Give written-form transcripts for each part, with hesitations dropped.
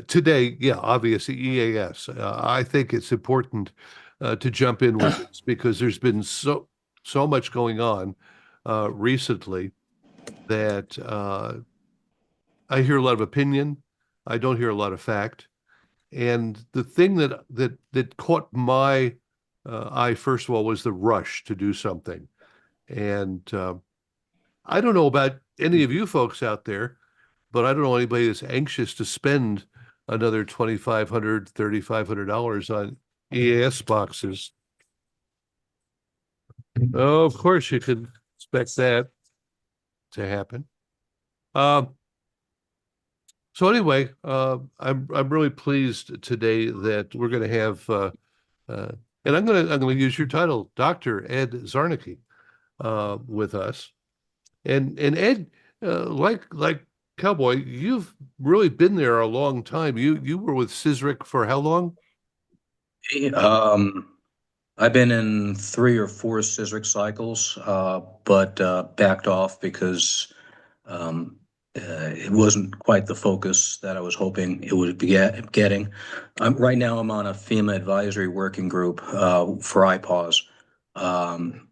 today, yeah, obviously EAS. I think it's important to jump in with this because there's been so much going on recently that I hear a lot of opinion. I don't hear a lot of fact. And the thing that caught my eye first of all was the rush to do something. And I don't know about any of you folks out there, but I don't know anybody that's anxious to spend another $2,500, $3,500 on EAS boxes. Oh, of course you can expect that to happen. Um, so anyway, I'm really pleased today that we're going to have, and I'm going to use your title, Dr. Ed Czarnecki, with us. And Ed, like Cowboy, you've really been there a long time. You were with CISRIC for how long? Um, I've been in 3 or 4 scissoric cycles, but backed off because um, it wasn't quite the focus that I was hoping it would be getting. Right now, I'm on a FEMA advisory working group for IPAWS, um,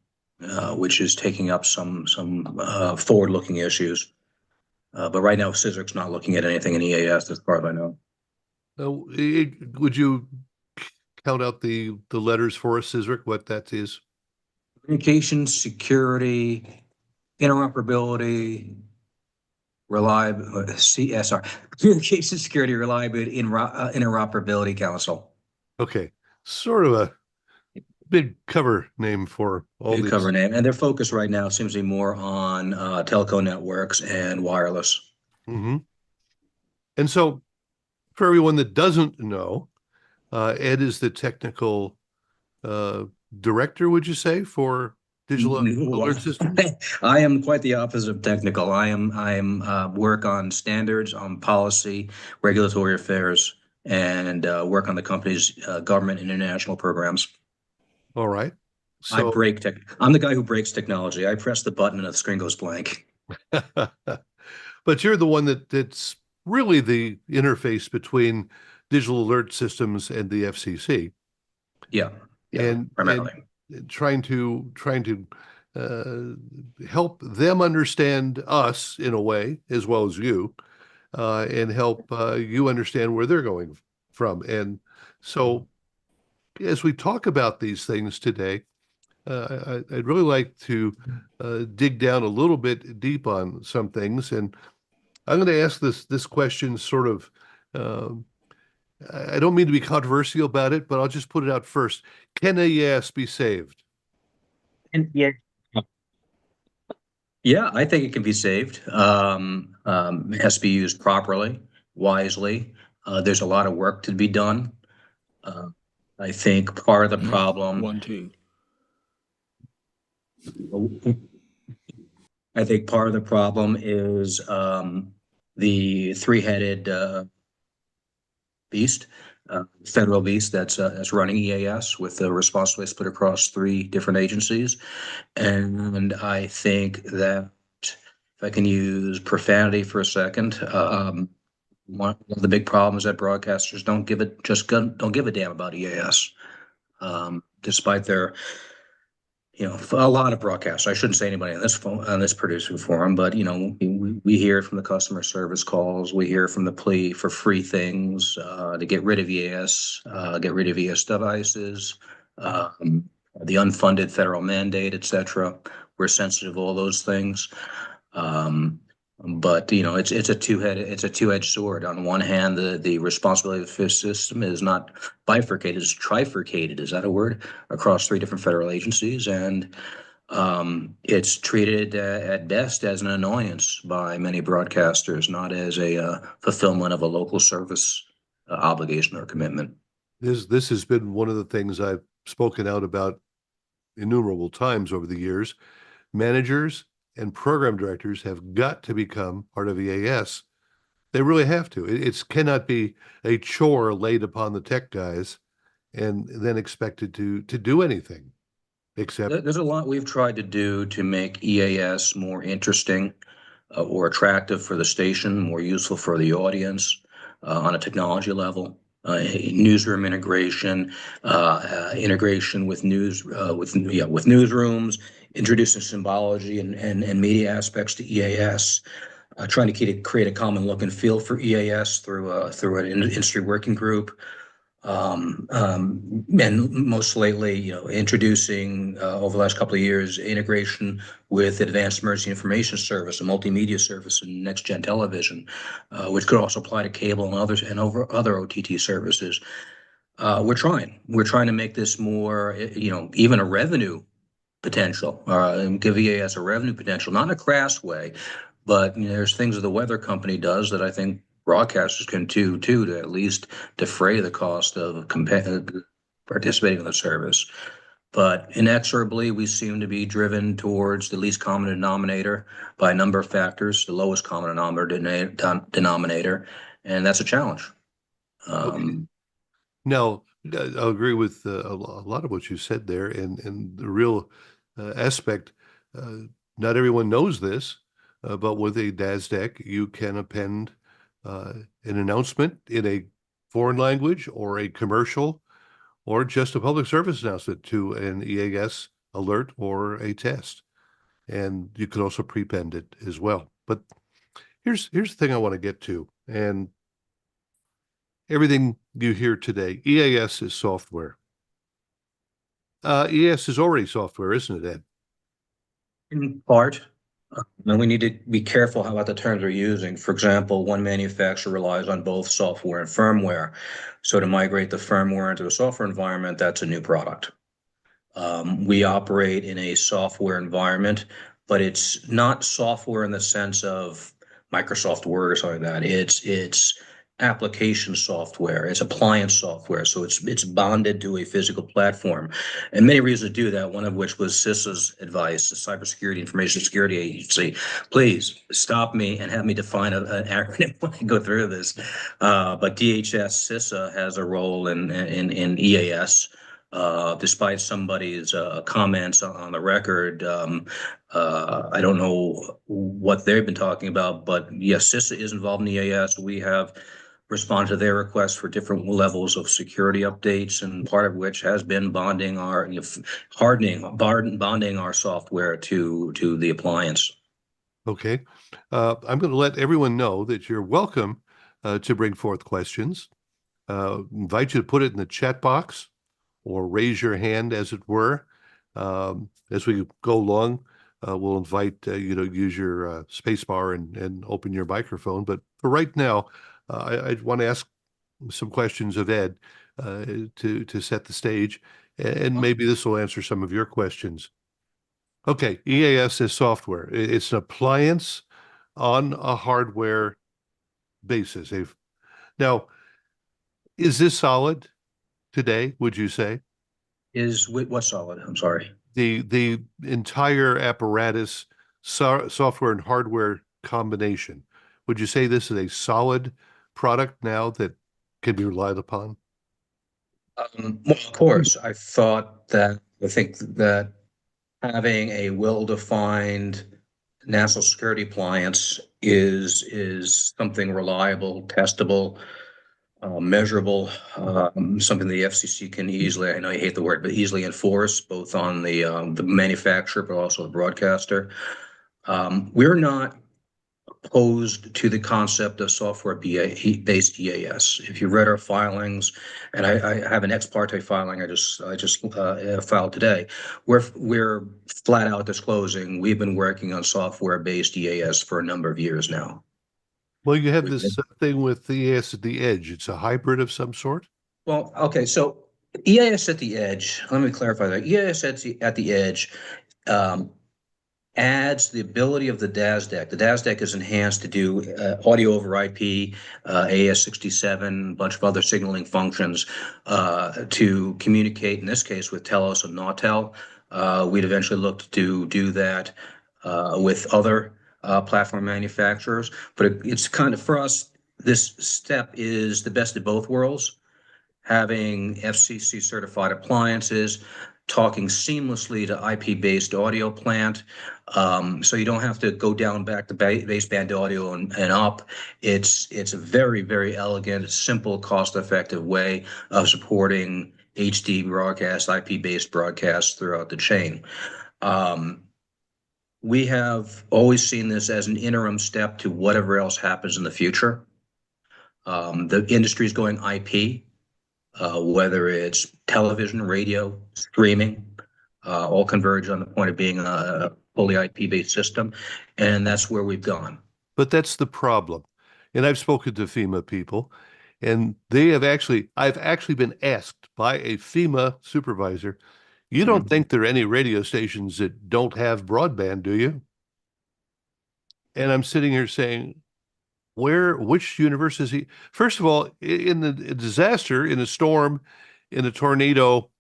which is taking up some forward-looking issues. But right now, CISRIC's not looking at anything in EAS, as far as I know. Would you count out the letters for us, CISRIC, what that is? Communication, security, interoperability, reliability, CSR, Communication Security Reliability Interoperability Council. Okay, sort of a big cover name for all Big cover these. name. And their focus right now seems to be more on telco networks and wireless. Hmm. And so, for everyone that doesn't know, Ed is the technical uh, director, would you say, for digital alert systems? I am quite the opposite of technical. I am work on standards, on policy, regulatory affairs, and work on the company's government and international programs. All right. I So, break tech. I'm the guy who breaks technology. I press the button and the screen goes blank. but you're the one that's really the interface between digital alert systems and the FCC, Yeah, yeah, and primarily. trying to help them understand us in a way as well as you, and help you understand where they're going from. And so, as we talk about these things today, I'd really like to dig down a little bit deep on some things, and I'm going to ask this question sort of. Um, I don't mean to be controversial about it, but I'll just put it out first. Can AES be saved? And yeah, yeah, I think it can be saved. It has to be used properly, wisely. There's a lot of work to be done. Uh, I think part of the problem. 1, 2. I think part of the problem is the three-headed beast, federal beast that's running EAS with the responsibility split across 3 different agencies. And I think that if I can use profanity for a second, one of the big problems that broadcasters don't give a damn about EAS, despite their a lot of broadcasts. I shouldn't say anybody on this producing forum, but we hear from the customer service calls, we hear from the plea for free things to get rid of EAS, get rid of EAS devices, the unfunded federal mandate, etc. We're sensitive to all those things. But it's a two-edged sword. On one hand, the responsibility of the system is not bifurcated, it's trifurcated. Is that a word? Across 3 different federal agencies, and it's treated at best as an annoyance by many broadcasters, not as a fulfillment of a local service obligation or commitment. This has been one of the things I've spoken out about innumerable times over the years. Managers and program directors have got to become part of EAS. They really have to. It cannot be a chore laid upon the tech guys and then expected to do anything except. There's a lot we've tried to do to make EAS more interesting or attractive for the station, more useful for the audience. on a technology level. Newsroom integration, integration with newsrooms, introducing symbology and media aspects to EAS, trying to create a common look and feel for EAS through an industry working group. And most lately, introducing over the last couple of years, integration with Advanced Emergency Information Service, a multimedia service in next gen television, which could also apply to cable and other OTT services. We're trying to make this more, even a revenue potential, and give EAS a revenue potential, not in a crass way, but there's things that the weather company does that I think broadcasters can do too, to at least defray the cost of participating in the service. But inexorably, we seem to be driven towards the least common denominator by a number of factors, the lowest common denominator, and that's a challenge. Now, I'll agree with a lot of what you said there, and the real aspect. Not everyone knows this, but with a DASDEC, you can append an announcement in a foreign language or a commercial or just a public service announcement to an EAS alert or a test. And you can also prepend it as well. But here's the thing I want to get to. And everything you hear today, EAS is software. EAS is already software, isn't it, Ed? In part. And we need to be careful about the terms we're using. For example, one manufacturer relies on both software and firmware. So to migrate the firmware into a software environment, that's a new product. We operate in a software environment, but it's not software in the sense of Microsoft Word or something like that. It's application software, it's appliance software, so it's bonded to a physical platform, and many reasons to do that. One of which was CISA's advice, the Cybersecurity Information Security Agency. Please stop me and have me define an acronym when I go through this. But DHS CISA has a role in EAS. Despite somebody's comments on the record, I don't know what they've been talking about, but yes, CISA is involved in EAS. We have responded to their requests for different levels of security updates, and part of which has been bonding our software to the appliance. Okay. I'm going to let everyone know that you're welcome to bring forth questions. Invite you to put it in the chat box or raise your hand, as it were. As we go along, we'll invite you to use your space bar and open your microphone. But for right now, I want to ask some questions of Ed to set the stage, and maybe this will answer some of your questions. Okay, EAS is software. It's an appliance on a hardware basis. Now, is this solid today, would you say? Is what solid? I'm sorry. The entire apparatus, software and hardware combination. Would you say this is a solid product now that can be relied upon? Well, of course, I think that having a well-defined national security appliance is something reliable, testable, measurable, something the FCC can easily, I know you hate the word, but easily enforce, both on the manufacturer, but also the broadcaster. We're not opposed to the concept of software-based EAS. If you read our filings, and I have an ex parte filing I just filed today, we're flat out disclosing we've been working on software-based EAS for a number of years now. Well, you have this thing with the EAS at the edge. It's a hybrid of some sort? Well, okay, so EAS at the edge, let me clarify that. EAS at the edge adds the ability of the DASDEC. The DASDEC is enhanced to do audio over IP, AS67, a bunch of other signaling functions to communicate, in this case, with Telos and Nautel. We'd eventually look to do that with other platform manufacturers. But it's kind of, for us, this step is the best of both worlds. Having FCC certified appliances, talking seamlessly to IP-based audio plant. So you don't have to go down back to baseband audio and up. It's a very, very elegant, simple, cost-effective way of supporting HD broadcast, IP-based broadcasts throughout the chain. We have always seen this as an interim step to whatever else happens in the future. The industry is going IP, whether it's television, radio, streaming, all converge on the point of being a fully IP-based system, and that's where we've gone. But that's the problem. And I've spoken to FEMA people, and I've actually been asked by a FEMA supervisor, you don't think there are any radio stations that don't have broadband, do you? And I'm sitting here saying, which universe is he? First of all, in the disaster, in a storm, in a tornado,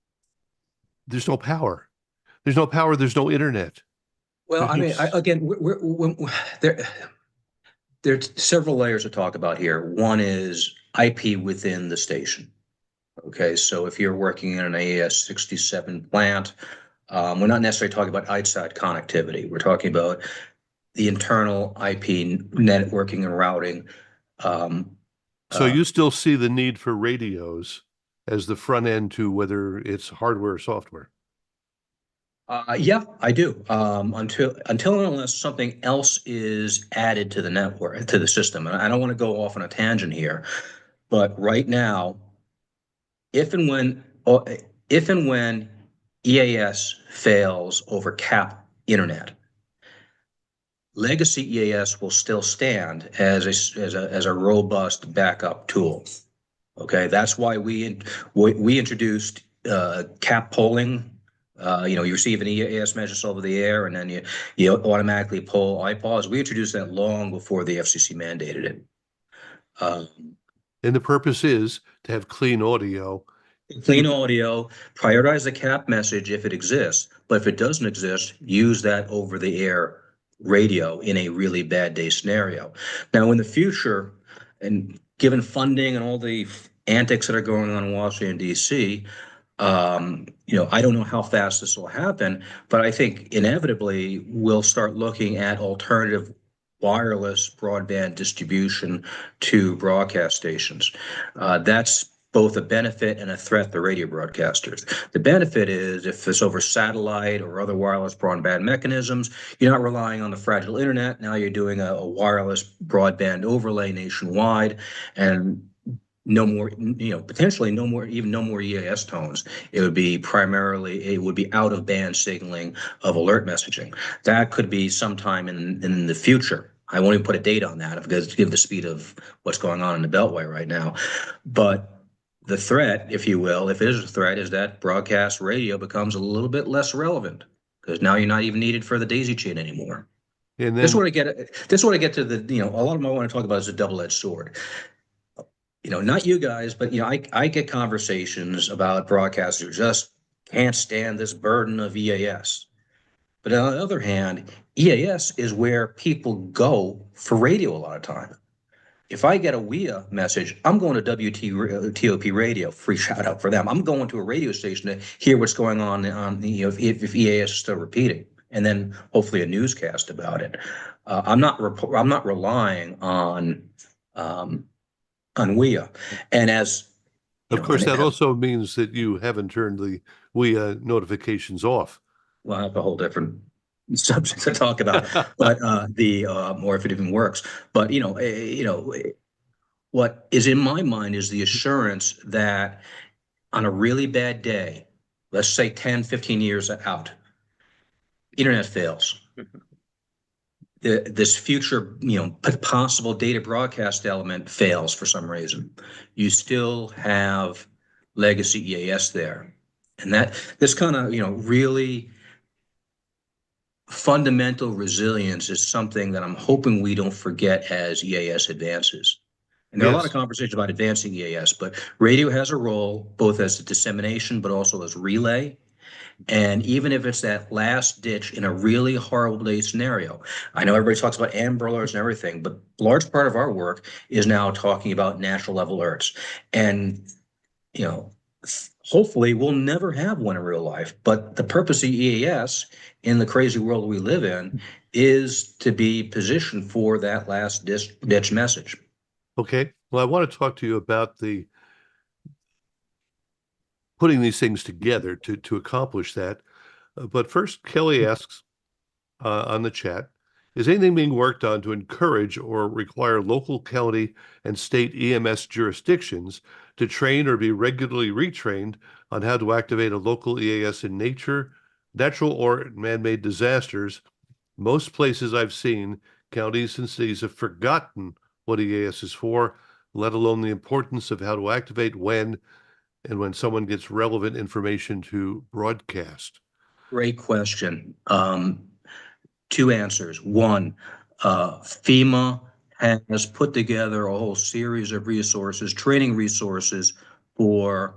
there's no power. There's no power. There's no internet. Well, I mean, again, there's several layers to talk about here. One is IP within the station. Okay, so if you're working in an EAS 67 plant, we're not necessarily talking about outside connectivity. We're talking about the internal IP networking and routing. So you still see the need for radios as the front end to whether it's hardware or software? Yeah, I do. Until and unless something else is added to the network, to the system. And I don't want to go off on a tangent here, but right now, if and when EAS fails over cap internet, legacy EAS will still stand as a robust backup tool. Okay, that's why we introduced cap polling. You receive an EAS message over the air, and then you automatically poll iPause. We introduced that long before the FCC mandated it. And the purpose is to have clean audio. Clean audio, prioritize the cap message if it exists, but if it doesn't exist, use that over the air radio in a really bad day scenario. Now, in the future, and given funding and all the antics that are going on in Washington, D.C., I don't know how fast this will happen, but I think inevitably we'll start looking at alternative wireless broadband distribution to broadcast stations. That's both a benefit and a threat to radio broadcasters. The benefit is if it's over satellite or other wireless broadband mechanisms, you're not relying on the fragile internet. Now you're doing a wireless broadband overlay nationwide, and no more, potentially no more EAS tones. It would be out of band signaling of alert messaging. That could be sometime in the future. I won't even put a date on that because given the speed of what's going on in the Beltway right now. But the threat, if you will, if it is a threat, is that broadcast radio becomes a little bit less relevant because now you're not even needed for the daisy chain anymore. And then, this is what I get to the, a lot of them I want to talk about is a double-edged sword. Not you guys, but, I get conversations about broadcasters who just can't stand this burden of EAS. But on the other hand, EAS is where people go for radio a lot of time. If I get a WIA message, I'm going to WTOP radio, free shout out for them. I'm going to a radio station to hear what's going on if EAS is still repeating, and then hopefully a newscast about it. I'm not relying on WIA, and of course that also means that you haven't turned the WIA notifications off. Well, that's a whole different subject to talk about, but or if it even works. But what is in my mind is the assurance that on a really bad day, let's say 10, 15 years out, internet fails. This future, possible data broadcast element fails for some reason. You still have legacy EAS there, and this kind of really fundamental resilience is something that I'm hoping we don't forget as EAS advances. And there are a lot of conversations about advancing EAS, but radio has a role both as a dissemination, but also as relay. And even if it's that last ditch in a really horrible day scenario, I know everybody talks about Amber Alerts and everything, but a large part of our work is now talking about national level alerts. And, hopefully we'll never have one in real life. But the purpose of EAS in the crazy world we live in is to be positioned for that last ditch message. Okay. Well, I want to talk to you about the putting these things together to accomplish that. But first, Kelly asks on the chat, is anything being worked on to encourage or require local, county, and state EMS jurisdictions to train or be regularly retrained on how to activate a local EAS in natural or man-made disasters? Most places I've seen, counties and cities have forgotten what EAS is for, let alone the importance of how to activate when and when someone gets relevant information to broadcast. Great question. Two answers. One, FEMA has put together a whole series of resources, training resources for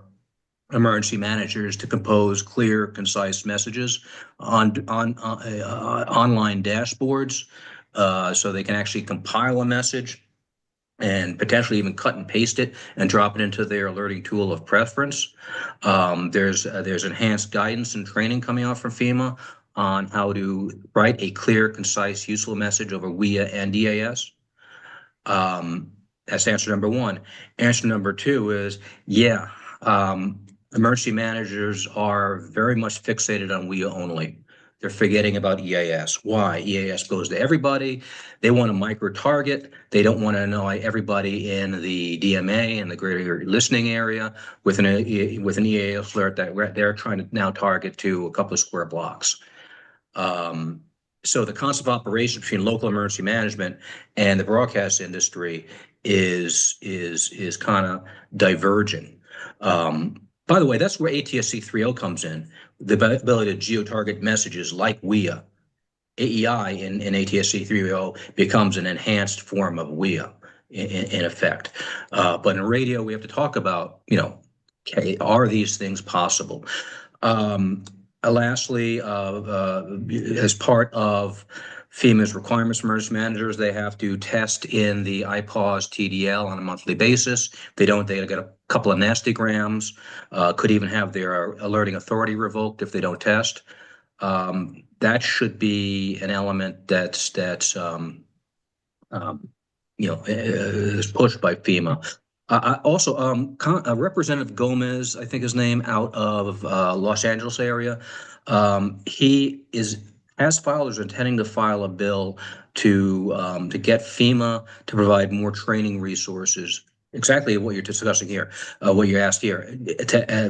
emergency managers to compose clear, concise messages on online dashboards, so they can actually compile a message and potentially even cut and paste it and drop it into their alerting tool of preference. There's enhanced guidance and training coming out from FEMA on how to write a clear, concise, useful message over WIA and EAS. That's answer number one. Answer number two is, yeah, emergency managers are very much fixated on WIA only. They're forgetting about EAS. Why? EAS goes to everybody. They want to micro-target. They don't want to know everybody in the DMA and the greater listening area with an EAS alert that they're trying to now target to a couple of square blocks. So the concept of operation between local emergency management and the broadcast industry is kind of diverging. By the way, that's where ATSC 3.0 comes in, the ability to geo-target messages like WIA. AEI in ATSC 3.0 becomes an enhanced form of WIA in effect. But in radio, we have to talk about, okay, are these things possible? Lastly, as part of FEMA's requirements for emergency managers, they have to test in the IPAWS TDL on a monthly basis. If they don't, they get a couple of nastygrams, could even have their alerting authority revoked if they don't test. That should be an element that's is pushed by FEMA. Also, Representative Gomez, I think his name, out of Los Angeles area, he has filed or is intending to file a bill to get FEMA to provide more training resources. Exactly what you're discussing here, what you asked here,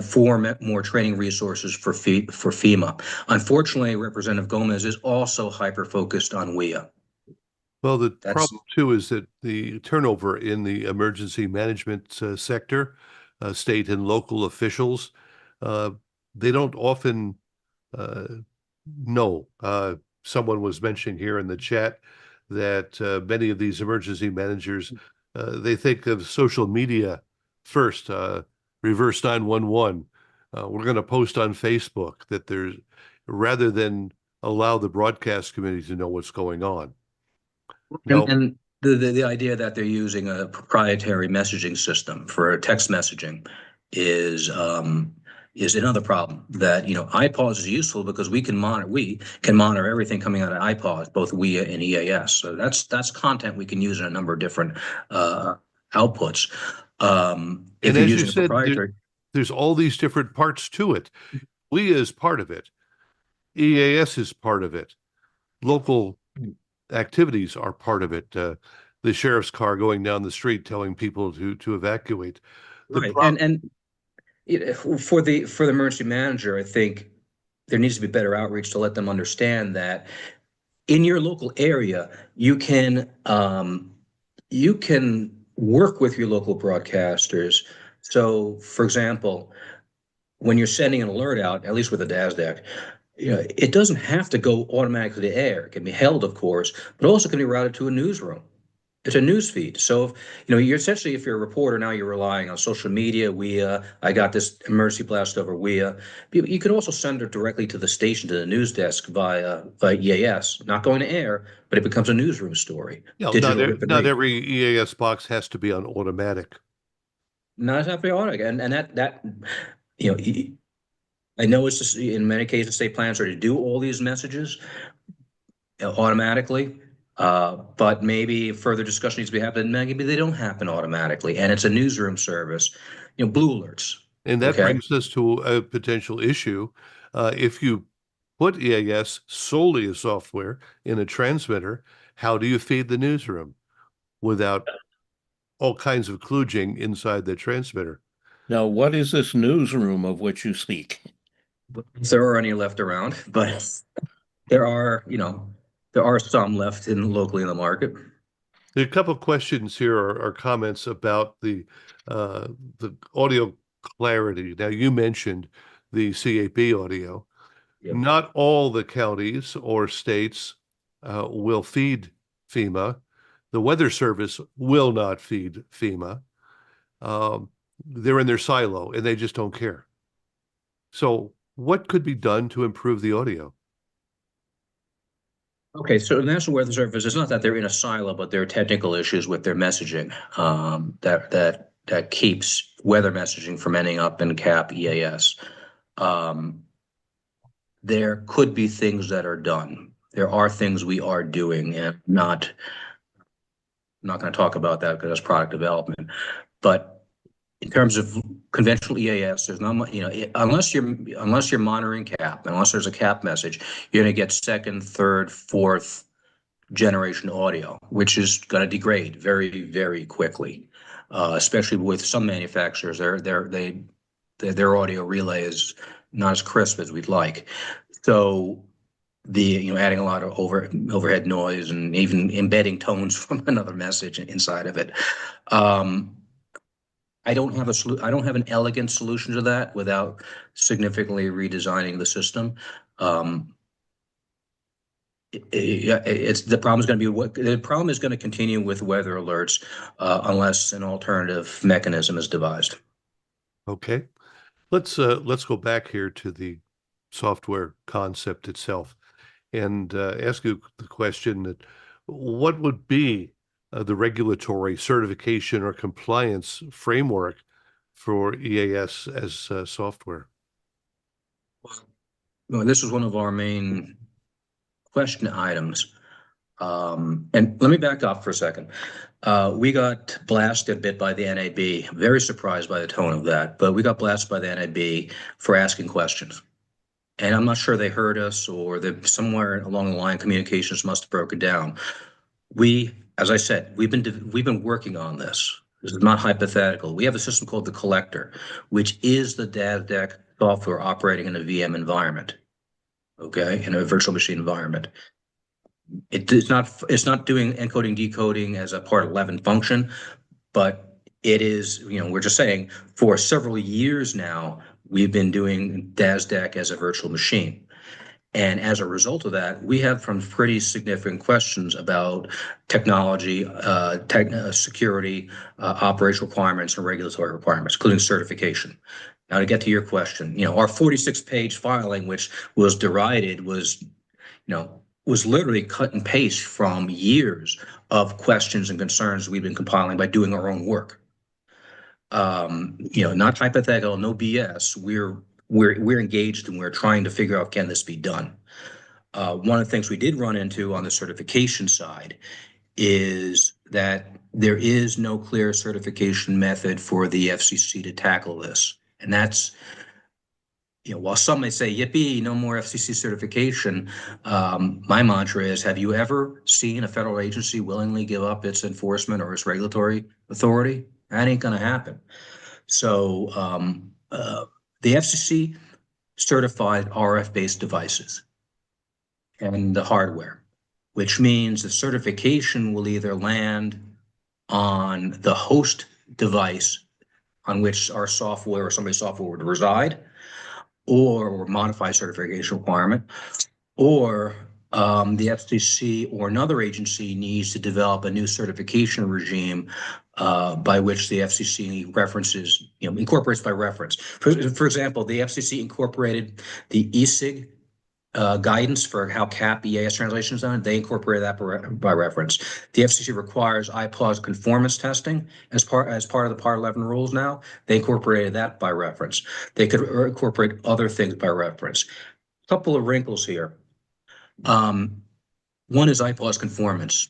for more training resources for FEMA. Unfortunately, Representative Gomez is also hyper-focused on WIA. Well, the problem too is that the turnover in the emergency management sector, state and local officials, they don't often know. Someone was mentioning here in the chat that many of these emergency managers, they think of social media first, reverse 911. We're going to post on Facebook that there's, rather than allow the broadcast community to know what's going on. And the idea that they're using a proprietary messaging system for text messaging is another problem. That IPAWS is useful because we can monitor everything coming out of IPAWS, both WIA and EAS. So that's content we can use in a number of different outputs. If you're using a proprietary, there's all these different parts to it. WIA is part of it. EAS is part of it. Local activities are part of it. The sheriff's car going down the street telling people to evacuate. Right. And for the emergency manager, I think there needs to be better outreach to let them understand that in your local area, you can work with your local broadcasters. So, for example, when you're sending an alert out, at least with a DASDAC, it doesn't have to go automatically to air. It can be held, of course, but also can be routed to a newsroom. It's a news feed. So, you're essentially, if you're a reporter now, you're relying on social media, WIA. I got this emergency blast over WIA. You could also send it directly to the station, to the news desk via EAS, not going to air, but it becomes a newsroom story. Not every EAS box has to be on automatic. Not exactly automatic, and that you know, I know it's just, in many cases, state plans are to do all these messages automatically. But maybe further discussion needs to be happened. Maybe they don't happen automatically, and it's a newsroom service. Blue alerts. And that Okay. brings us to a potential issue. If you put EAS solely as software in a transmitter, how do you feed the newsroom without all kinds of kludging inside the transmitter? Now, what is this newsroom of which you speak? If there are any left around, but there are, there are some left locally in the market. There are a couple of questions here or comments about the audio clarity. Now, you mentioned the CAP audio. Yep. Not all the counties or states will feed FEMA. The Weather Service will not feed FEMA. They're in their silo and they just don't care. So what could be done to improve the audio? Okay, so the National Weather Service, it's not that they're in a silo, but there are technical issues with their messaging that keeps weather messaging from ending up in CAP EAS. There could be things that are done. There are things we are doing, and I'm not going to talk about that because that's product development. But in terms of conventional EAS, there's not much, unless you're monitoring CAP, unless there's a CAP message, you're going to get second, third, fourth generation audio, which is going to degrade very, very quickly. Especially with some manufacturers, their audio relay is not as crisp as we'd like. So adding a lot of overhead noise and even embedding tones from another message inside of it. I don't have an elegant solution to that without significantly redesigning the system. The problem is going to continue with weather alerts unless an alternative mechanism is devised. Okay, let's go back here to the software concept itself and ask you the question that what would be the regulatory certification or compliance framework for EAS as software? Well, this is one of our main question items. And let me back up for a second. We got blasted a bit by the NAB, very surprised by the tone of that, but we got blasted by the NAB for asking questions. And I'm not sure they heard us or somewhere along the line, communications must have broken down. As I said, we've been working on this. This is not hypothetical. We have a system called the Collector, which is the DASDEC software operating in a VM environment, okay, in a virtual machine environment. It's not doing encoding, decoding as a part 11 function, but it is, we're just saying for several years now, we've been doing DASDEC as a virtual machine. And as a result of that, we have some pretty significant questions about technology, security, operational requirements, and regulatory requirements, including certification. Now, to get to your question, our 46-page filing, which was derided, was literally cut and paste from years of questions and concerns we've been compiling by doing our own work. Not hypothetical, no BS. We're engaged and we're trying to figure out, can this be done? One of the things we did run into on the certification side is that there is no clear certification method for the FCC to tackle this. And that's, while some may say, yippee, no more FCC certification, my mantra is, have you ever seen a federal agency willingly give up its enforcement or its regulatory authority? That ain't going to happen. So the FCC certified RF-based devices and the hardware, which means the certification will either land on the host device on which our software or somebody's software would reside, or modify certification requirement, or the FCC or another agency needs to develop a new certification regime by which the FCC references, incorporates by reference. For example, the FCC incorporated the ESIG guidance for how CAP EAS translation is done, they incorporate that by reference. The FCC requires IPAWS conformance testing as part of the Part 11 rules now. They incorporated that by reference. They could incorporate other things by reference. A couple of wrinkles here. One is IPAWS conformance.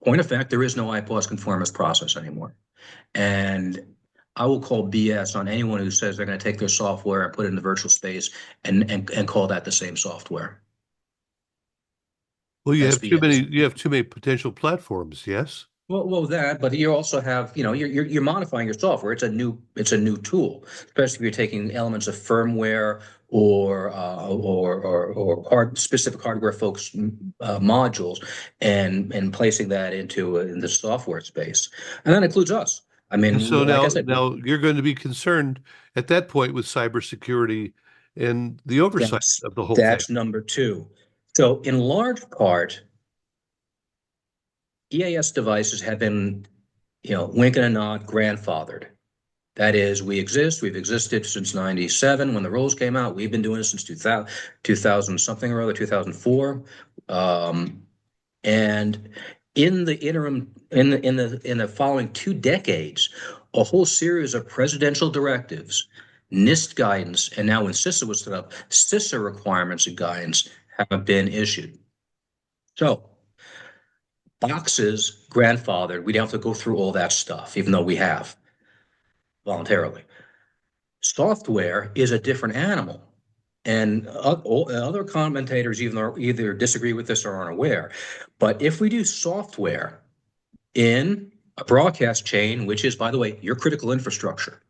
Point of fact, there is no IPAWS conformance process anymore. And I will call BS on anyone who says they're going to take their software and put it in the virtual space and call that the same software. Well, you That's have too BS. many. You have too many potential platforms. Yes. Well, but you also have, you're modifying your software. It's a new tool, especially if you're taking elements of firmware or specific hardware folks modules and placing that into in the software space, and that includes us. I mean, And so like now, I said, you're going to be concerned at that point with cybersecurity and the oversight of the whole thing. that's number two. So, in large part, EAS devices have been, wink and a nod, grandfathered. That is, we've existed since 97 when the rules came out. We've been doing it since 2000 something or other, 2004. And in the interim, in the following 2 decades, a whole series of presidential directives, NIST guidance, and now when CISA was set up, CISA requirements and guidance have been issued. So boxes grandfathered, we'd have to go through all that stuff, even though we have voluntarily. Software is a different animal. And other commentators either disagree with this or aren't aware. But if we do software in a broadcast chain, which is, by the way, your critical infrastructure,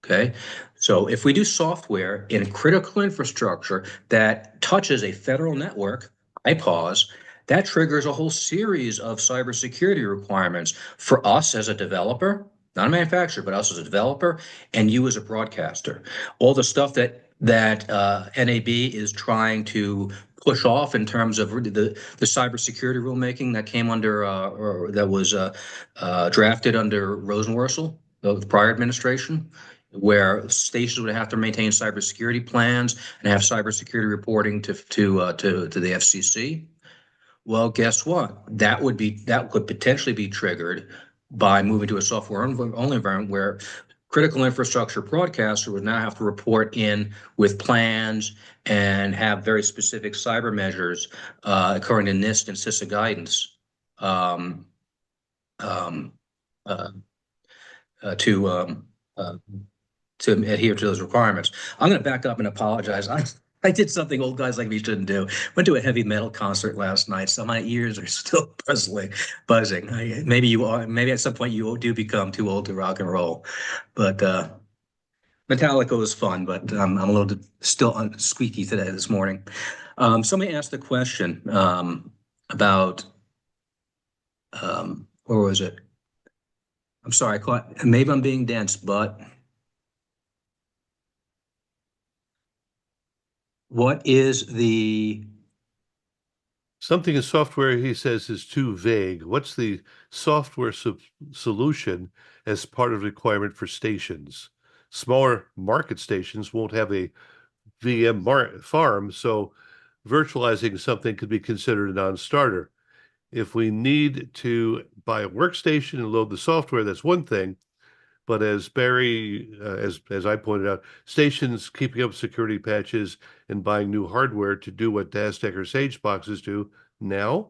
okay? So if we do software in critical infrastructure that touches a federal network, IPAWS, that triggers a whole series of cybersecurity requirements for us as a developer, not a manufacturer, but us as a developer, and you as a broadcaster. All the stuff that NAB is trying to push off in terms of the cybersecurity rulemaking that came under or that was drafted under Rosenworcel, the prior administration, where stations would have to maintain cybersecurity plans and have cybersecurity reporting to the FCC. Well, guess what? That could potentially be triggered by moving to a software-only environment where critical infrastructure broadcaster would now have to report in with plans and have very specific cyber measures according to NIST and CISA guidance to adhere to those requirements. I'm going to back up and apologize. I did something old guys like me shouldn't do. Went to a heavy metal concert last night, so my ears are still buzzing. Maybe at some point you do become too old to rock and roll, but Metallica was fun. But I'm a little still squeaky this morning. Somebody asked a question about where was it? I'm sorry, maybe I'm being dense, but. What is the something in software, he says, is too vague. What's the software solution as part of the requirement for stations? Smaller market stations won't have a VM farm, so virtualizing something could be considered a non-starter. If we need to buy a workstation and load the software, that's one thing. But as Barry, as I pointed out, stations keeping up security patches and buying new hardware to do what DASTEC or Sage boxes do now,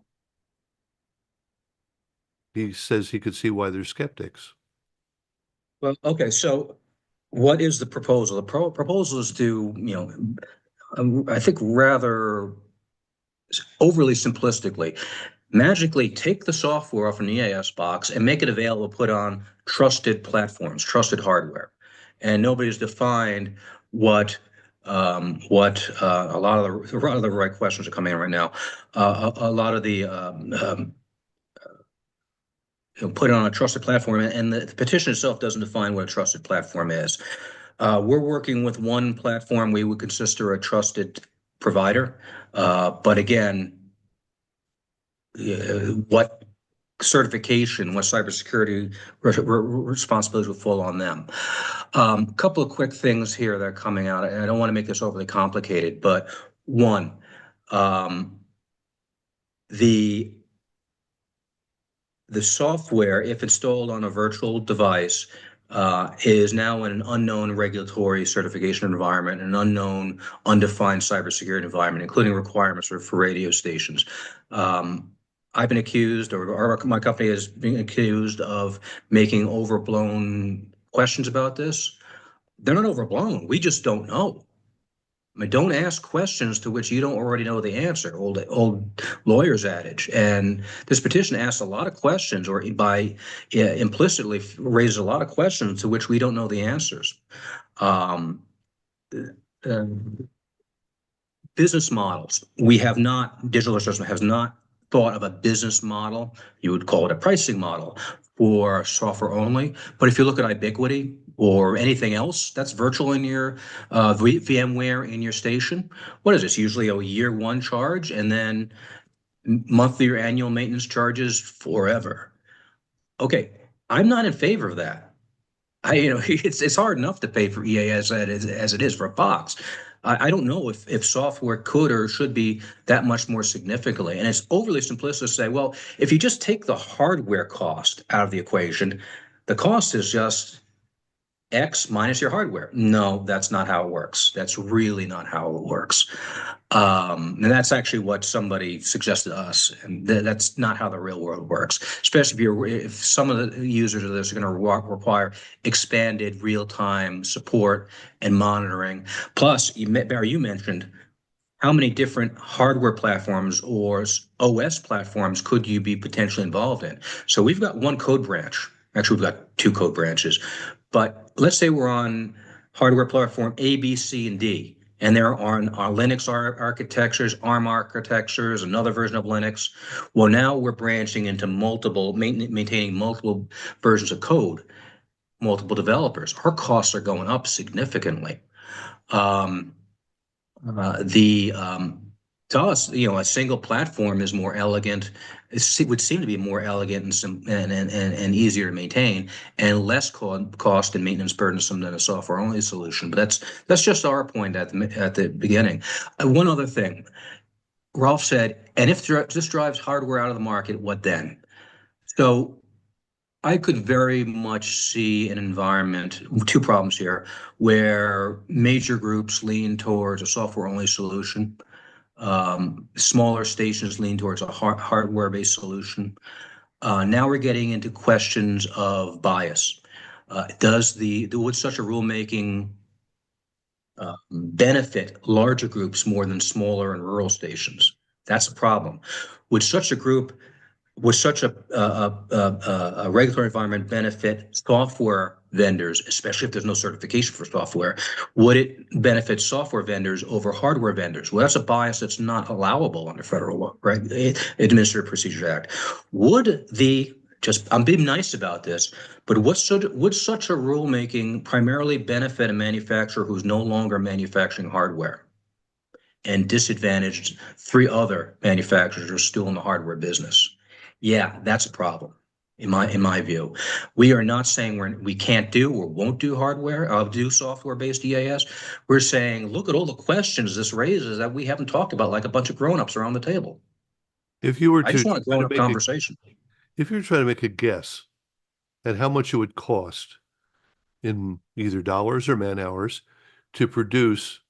he says he could see why they're skeptics. Well, okay, so what is the proposal? The proposal is to, I think rather overly simplistically, magically take the software off an EAS box and make it available to put on trusted platforms, trusted hardware. And nobody's defined what a lot of the right questions are coming in right now. A lot of the put it on a trusted platform, and the petition itself doesn't define what a trusted platform is. We're working with one platform we would consider a trusted provider, but again, what certification, what cybersecurity responsibilities will fall on them. A couple of quick things here that are coming out. And I don't want to make this overly complicated, but one, Um, the software, if installed on a virtual device, is now in an unknown regulatory certification environment, an unknown, undefined cybersecurity environment, including requirements for radio stations. I've been accused, or my company has been accused of making overblown questions about this. They're not overblown. We just don't know. I mean, don't ask questions to which you don't already know the answer. Old lawyer's adage. And this petition asks a lot of questions, or by implicitly raises a lot of questions to which we don't know the answers. Um, uh, Business models. We have not, digital assessment has not thought of a business model. You would call it a pricing model for software only. But if you look at Ubiquiti or anything else that's virtual in your VMware in your station, what is this? Usually a year one charge and then monthly or annual maintenance charges forever. Okay, I'm not in favor of that. It's hard enough to pay for EAS as it is for a box. I don't know if software could or should be that much more significantly. And it's overly simplistic to say, well, if you just take the hardware cost out of the equation, the cost is just X minus your hardware. No, that's not how it works. That's really not how it works. And that's actually what somebody suggested to us, and that's not how the real world works. Especially if some of the users of this are going to require expanded real-time support and monitoring. Plus, Barry, you mentioned how many different hardware platforms or OS platforms could you be potentially involved in? So we've got one code branch. Actually, we've got two code branches. But let's say we're on hardware platform A, B, C, and D, and there are our Linux architectures, ARM architectures, another version of Linux. Well, now we're branching into maintaining multiple versions of code, multiple developers. Our costs are going up significantly. To us, a single platform is more elegant. It would seem to be more elegant and easier to maintain, and less cost and maintenance burdensome than a software-only solution. But that's just our point at the beginning. One other thing, Rolf said, and if this drives hardware out of the market, what then? So I could very much see an environment, two problems here, where major groups lean towards a software-only solution. Smaller stations lean towards a hardware-based solution. Now we're getting into questions of bias. Would such a rulemaking benefit larger groups more than smaller and rural stations? That's a problem. Would such a regulatory environment benefit software vendors, especially if there's no certification for software? Would it benefit software vendors over hardware vendors? Well, that's a bias that's not allowable under federal law, right? Administrative Procedure Act. I'm being nice about this, but would such a rulemaking primarily benefit a manufacturer who's no longer manufacturing hardware and disadvantaged three other manufacturers who are still in the hardware business? Yeah, that's a problem in my view. We are not saying we can't do or won't do do software-based EAS. We're saying, look at all the questions this raises that we haven't talked about, like a bunch of grown-ups around the table. If you were I just want a grown-up conversation. If you're trying to make a guess at how much it would cost in either dollars or man hours to produce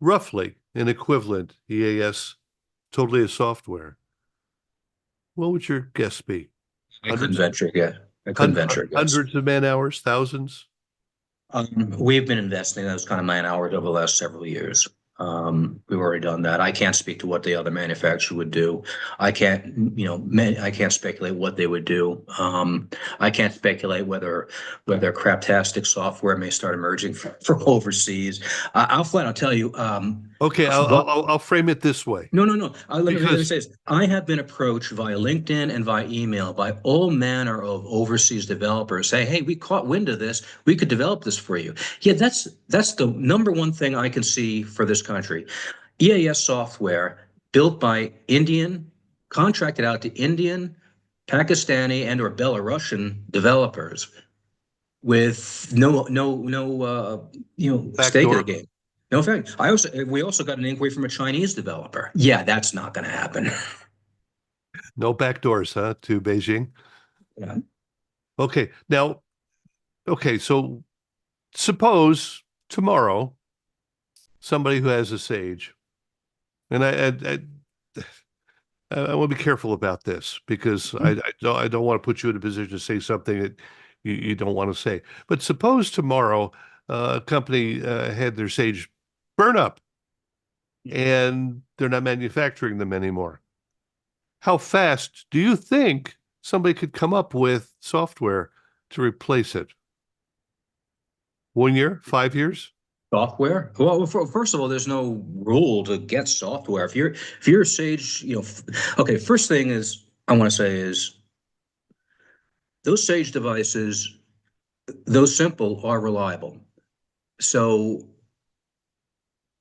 roughly an equivalent EAS totally as software, what would your guess be? I couldn't venture a guess. Hundreds of man hours, thousands? We've been investing in those kind of man hours over the last several years. We've already done that. I can't speak to what the other manufacturer would do. I can't speculate what they would do. I can't speculate whether craptastic software may start emerging from overseas. I'll flat out tell you. Okay, I'll frame it this way. No. Let me say this. I have been approached via LinkedIn and via email by all manner of overseas developers saying, hey, we caught wind of this. We could develop this for you. Yeah, that's the number one thing I can see for this country. EAS software built by contracted out to Indian, Pakistani, and or Belarusian developers with no stake in the game. No fact. We also got an inquiry from a Chinese developer. Yeah, that's not going to happen. No backdoors, huh, to Beijing? Yeah. Okay. Now, okay, so suppose tomorrow somebody who has a Sage, and I want to be careful about this because I don't want to put you in a position to say something that you don't want to say. But suppose tomorrow a company had their Sage burn up and they're not manufacturing them anymore. How fast do you think somebody could come up with software to replace it? 1 year, 5 years? Software? Well, first of all, there's no rule to get software. If you're a Sage, okay. First thing is I want to say is those Sage devices, though simple, are reliable. So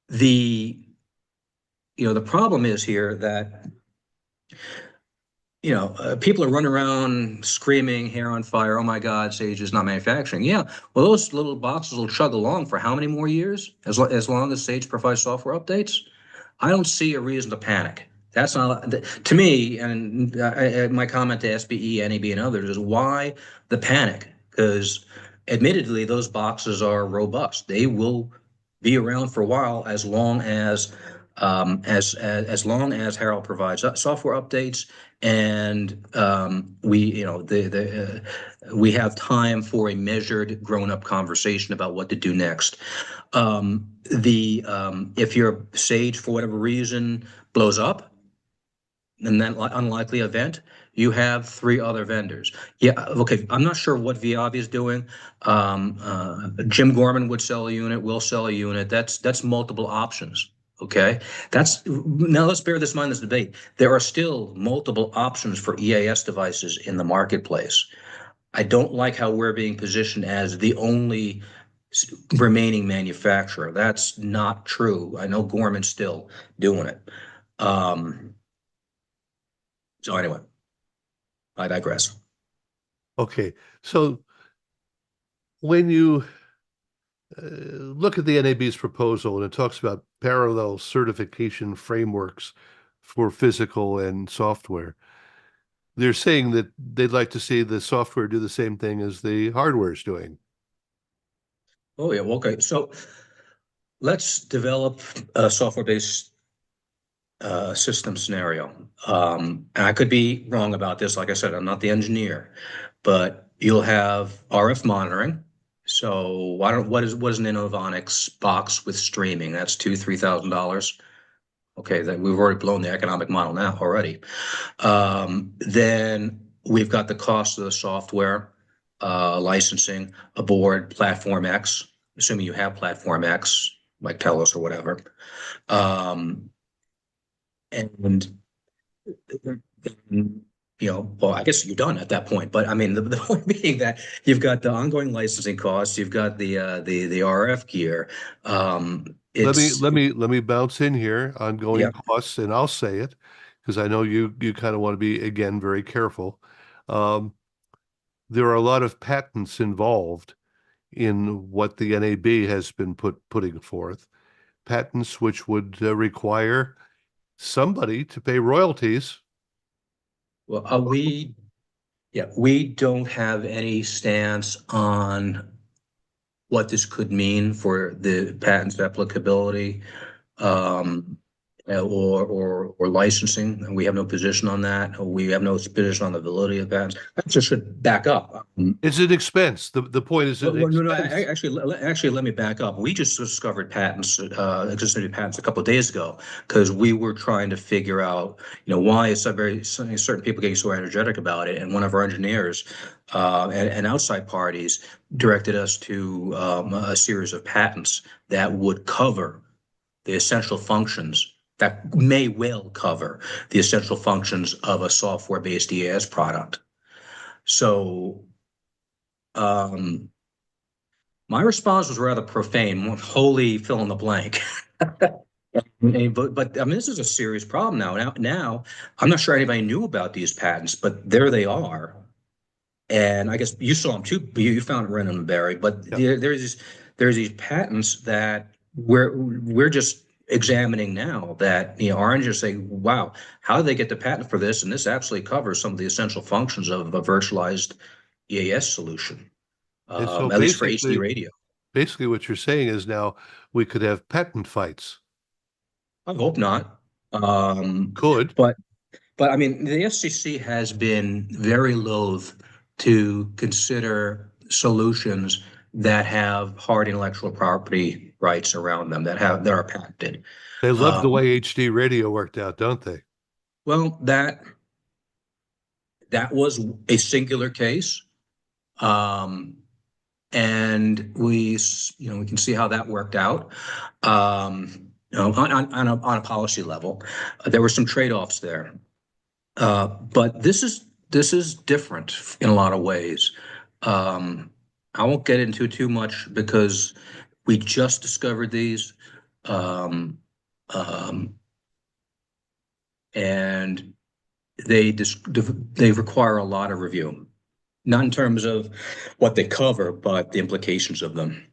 the the problem is here that people are running around screaming, hair on fire. Oh my God, Sage is not manufacturing. Yeah, well, those little boxes will chug along for how many more years? As long as Sage provides software updates, I don't see a reason to panic. That's not to me. And my comment to SBE, NEB, and others is why the panic? Because admittedly, those boxes are robust. They will be around for a while as long as Harold provides software updates and we have time for a measured, grown-up conversation about what to do next. If your Sage for whatever reason blows up, in that unlikely event, you have 3 other vendors. Yeah, okay. I'm not sure what Viavi is doing. Jim Gorman would sell a unit. We'll sell a unit. That's multiple options. Okay, now let's bear this in mind. This debate. There are still multiple options for EAS devices in the marketplace. I don't like how we're being positioned as the only remaining manufacturer. That's not true. I know Gorman's still doing it. So anyway, I digress. Okay. So when you look at the NAB's proposal, and it talks about parallel certification frameworks for physical and software. They're saying that they'd like to see the software do the same thing as the hardware is doing. Oh yeah, well, okay. So let's develop a software-based system scenario. And I could be wrong about this. Like I said, I'm not the engineer, but you'll have RF monitoring. So what is an Innovonics box with streaming? That's $2,000-3,000. Okay, that we've already blown the economic model now already. Then we've got the cost of the software, licensing, aboard Platform X, assuming you have Platform X, like TELUS or whatever. And well, I guess you're done at that point. But I mean, the point being that you've got the ongoing licensing costs, you've got the RF gear. Let me bounce in here. Ongoing Yeah. costs, and I'll say it because I know you kind of want to be again very careful. Um, there are a lot of patents involved in what the NAB has been putting forth. Patents which would require somebody to pay royalties. Well, we don't have any stance on what this could mean for the patent's applicability. Or licensing, and we have no position on that. We have no position on the validity of patents. That just should back up. It's an expense. The point is an No, expense. actually, let me back up. We just discovered existing patents a couple of days ago because we were trying to figure out, why is certain people getting so energetic about it. And one of our engineers and outside parties directed us to a series of patents that would cover the essential functions that may well cover the essential functions of a software-based EAS product. So my response was rather profane, wholly fill in the blank. But I mean, this is a serious problem now. I'm not sure anybody knew about these patents, but there they are. And I guess you saw them too. You found Renan and Barry, but Yeah. there's these patents that we're just examining now that, our engineers say, wow, how did they get the patent for this? And this absolutely covers some of the essential functions of a virtualized EAS solution, And so at least for HD radio. basically what you're saying is now we could have patent fights. I hope not. Could. But I mean, the FCC has been very loath to consider solutions that have hard intellectual property rights around them that are patented. They love the way HD radio worked out, don't they? Well, that was a singular case, and we can see how that worked out. On a policy level, there were some trade-offs there, but this is different in a lot of ways. I won't get into it too much because we just discovered these, and they require a lot of review, not in terms of what they cover, but the implications of them.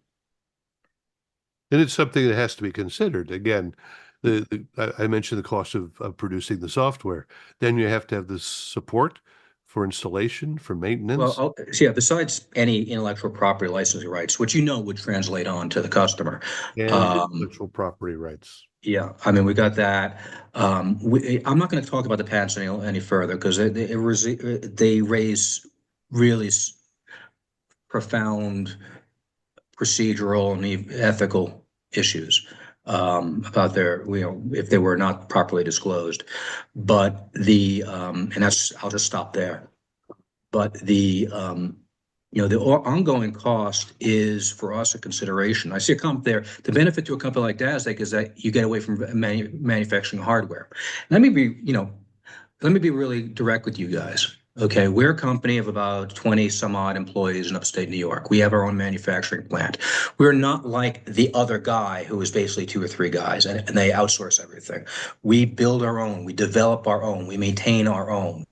And it's something that has to be considered. Again, I mentioned the cost of producing the software. Then you have to have the support for installation, for maintenance. Well, so yeah, besides any intellectual property licensing rights, which would translate on to the customer. And intellectual property rights. Yeah, I mean, we got that. I'm not going to talk about the patents any further because they raise really profound procedural and ethical issues about if they were not properly disclosed. But and I'll just stop there. But the ongoing cost is for us a consideration. I see a comment there. The benefit to a company like Dasdaq is that you get away from manufacturing hardware. Let me be really direct with you guys. Okay, we're a company of about 20 some odd employees in upstate New York. We have our own manufacturing plant. We're not like the other guy who is basically 2 or 3 guys and they outsource everything. We build our own, we develop our own, we maintain our own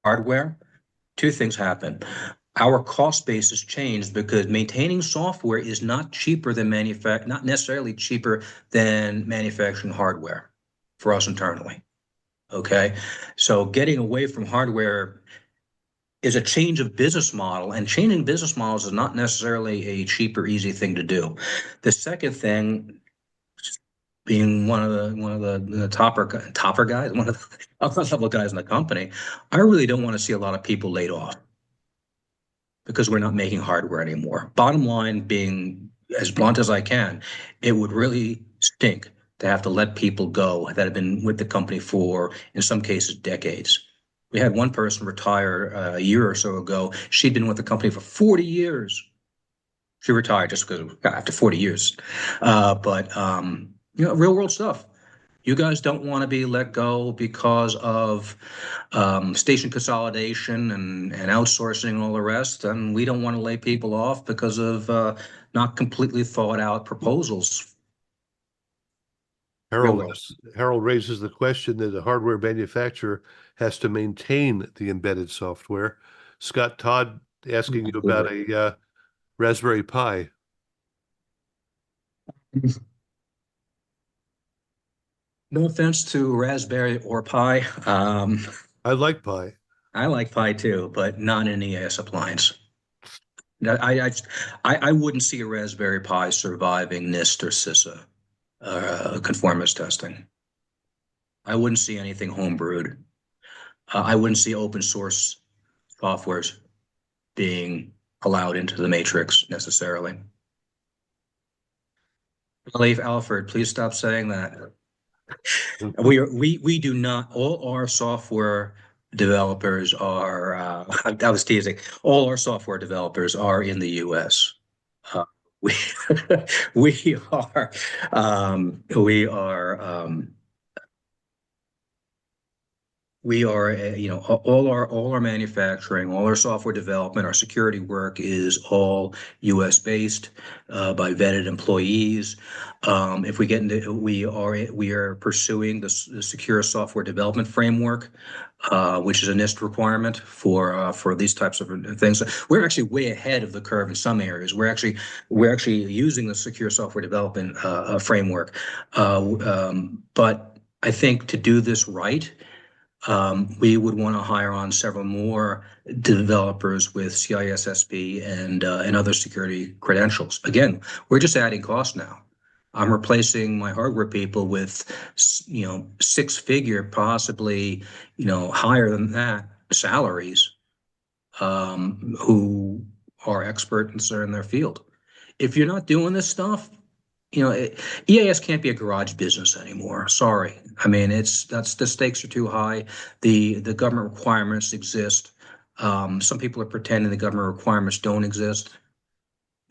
hardware. 2 things happen. Our cost base has changed because maintaining software is not necessarily cheaper than manufacturing hardware for us internally. Okay, so getting away from hardware is a change of business model, and changing business models is not necessarily a cheap or easy thing to do. The second thing, being one of the topper guys, one of the upper level guys in the company, I really don't want to see a lot of people laid off because we're not making hardware anymore. Bottom line, being as blunt as I can, it would really stink to have to let people go that have been with the company for, in some cases, decades. We had one person retire a year or so ago. She'd been with the company for 40 years. She retired just because after 40 years. But real world stuff. You guys don't want to be let go because of station consolidation and outsourcing and all the rest. And we don't want to lay people off because of not completely thought out proposals. Harold raises the question that the hardware manufacturer has to maintain the embedded software. Scott Todd asking you about a Raspberry Pi. No offense to Raspberry or Pi. I like Pi. I like Pi too, but not an EAS appliance. I wouldn't see a Raspberry Pi surviving NIST or CISA conformance testing. I wouldn't see anything homebrewed. I wouldn't see open source softwares being allowed into the matrix necessarily. Leif Alfred, please stop saying that. We do not. All our software developers are. I was teasing. All our software developers are in the U.S. We we are We are, all our manufacturing, all our software development, our security work is all U.S. based by vetted employees. If we get into, we are pursuing the secure software development framework, which is a NIST requirement for these types of things. We're actually way ahead of the curve in some areas. We're actually using the secure software development framework, but I think to do this right, we would want to hire on several more developers with CISSP and other security credentials. Again, we're just adding cost now. I'm replacing my hardware people with, six-figure, possibly, higher than that salaries, who are experts in their field. If you're not doing this stuff, EAS can't be a garage business anymore. Sorry. I mean, the stakes are too high. The government requirements exist. Some people are pretending the government requirements don't exist.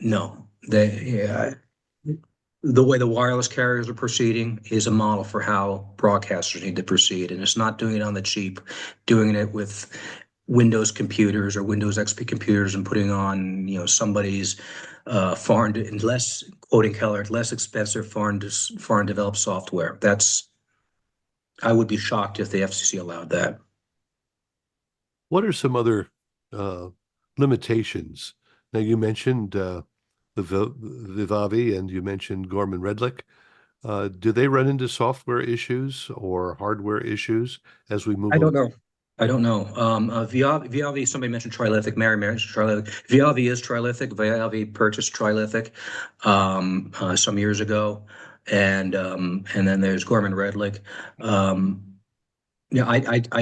No, the way the wireless carriers are proceeding is a model for how broadcasters need to proceed, and it's not doing it on the cheap, doing it with Windows computers or Windows XP computers and putting on, somebody's foreign, less, quoting Keller, less expensive foreign developed software. I would be shocked if the FCC allowed that. What are some other limitations? Now, you mentioned the Vivavi and you mentioned Gorman Redlich. Do they run into software issues or hardware issues as we move I don't along? know. I don't know. Viavi, somebody mentioned Trilithic. Mary mentioned Trilithic. Viavi is Trilithic. Viavi purchased Trilithic some years ago, and then there's Gorman Redlich. I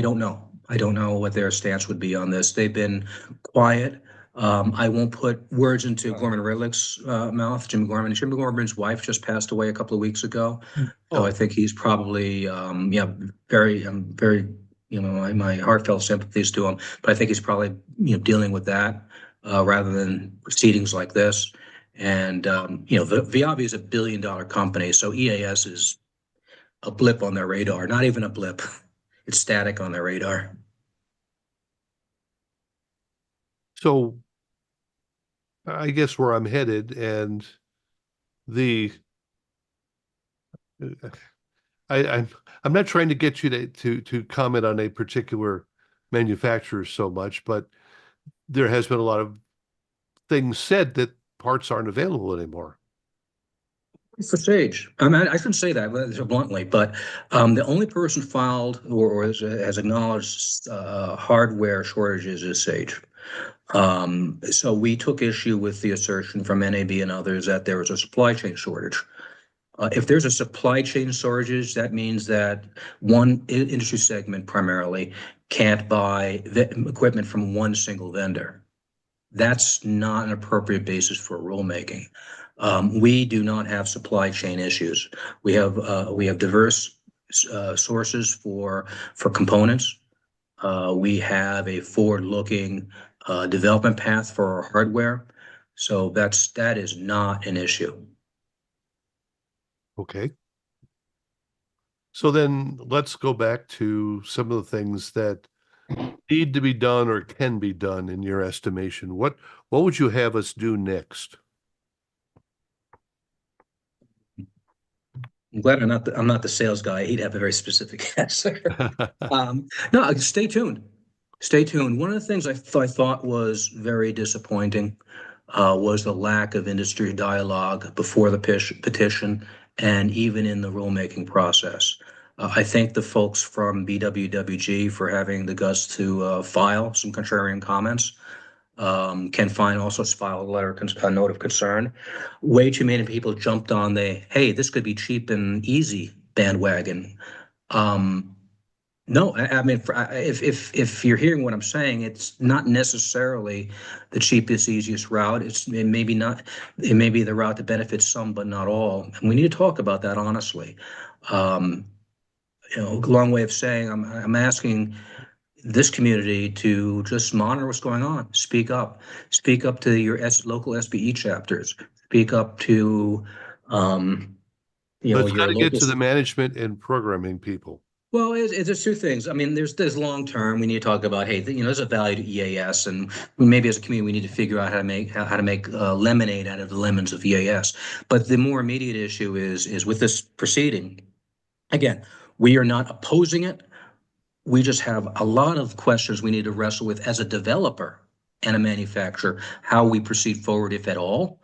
don't know. I don't know what their stance would be on this. They've been quiet. I won't put words into Gorman Redlich's mouth. Jim Gorman. Jim Gorman's wife just passed away a couple of weeks ago, so I think he's probably very. My heartfelt sympathies to him, but I think he's probably dealing with that rather than proceedings like this. And Viavi is $1 billion company, so EAS is a blip on their radar. Not even a blip; it's static on their radar. So I guess where I'm headed, and the I'm not trying to get you to comment on a particular manufacturer so much, but there has been a lot of things said that parts aren't available anymore. For Sage, I mean, I shouldn't say that bluntly, but the only person filed or has acknowledged hardware shortages is Sage. So we took issue with the assertion from NAB and others that there was a supply chain shortage. If there's a supply chain shortage, that means that one industry segment primarily can't buy equipment from one single vendor. That's not an appropriate basis for rulemaking. We do not have supply chain issues. We have diverse sources for components. We have a forward-looking development path for our hardware, so that is not an issue. Okay. So then let's go back to some of the things that need to be done or can be done in your estimation. What would you have us do next? I'm glad I'm not the sales guy. He'd have a very specific answer. No, stay tuned. Stay tuned. One of the things I thought was very disappointing was the lack of industry dialogue before the petition and even in the rulemaking process. I thank the folks from BWWG for having the guts to file some contrarian comments. Ken Fine also filed a note of concern. Way too many people jumped on the, hey, this could be cheap and easy bandwagon. No, I mean, if you're hearing what I'm saying, it's not necessarily the cheapest, easiest route. It may be the route that benefits some, but not all. And we need to talk about that honestly. A long way of saying I'm asking this community to just monitor what's going on. Speak up to your local SBE chapters. Speak up to Let's your got to get local. to the management and programming people. Well, there's two things. I mean, there's long term. We need to talk about, hey, there's a value to EAS, and maybe as a community we need to figure out how to make lemonade out of the lemons of EAS. But the more immediate issue is with this proceeding. Again, we are not opposing it. We just have a lot of questions we need to wrestle with as a developer and a manufacturer, how we proceed forward, if at all.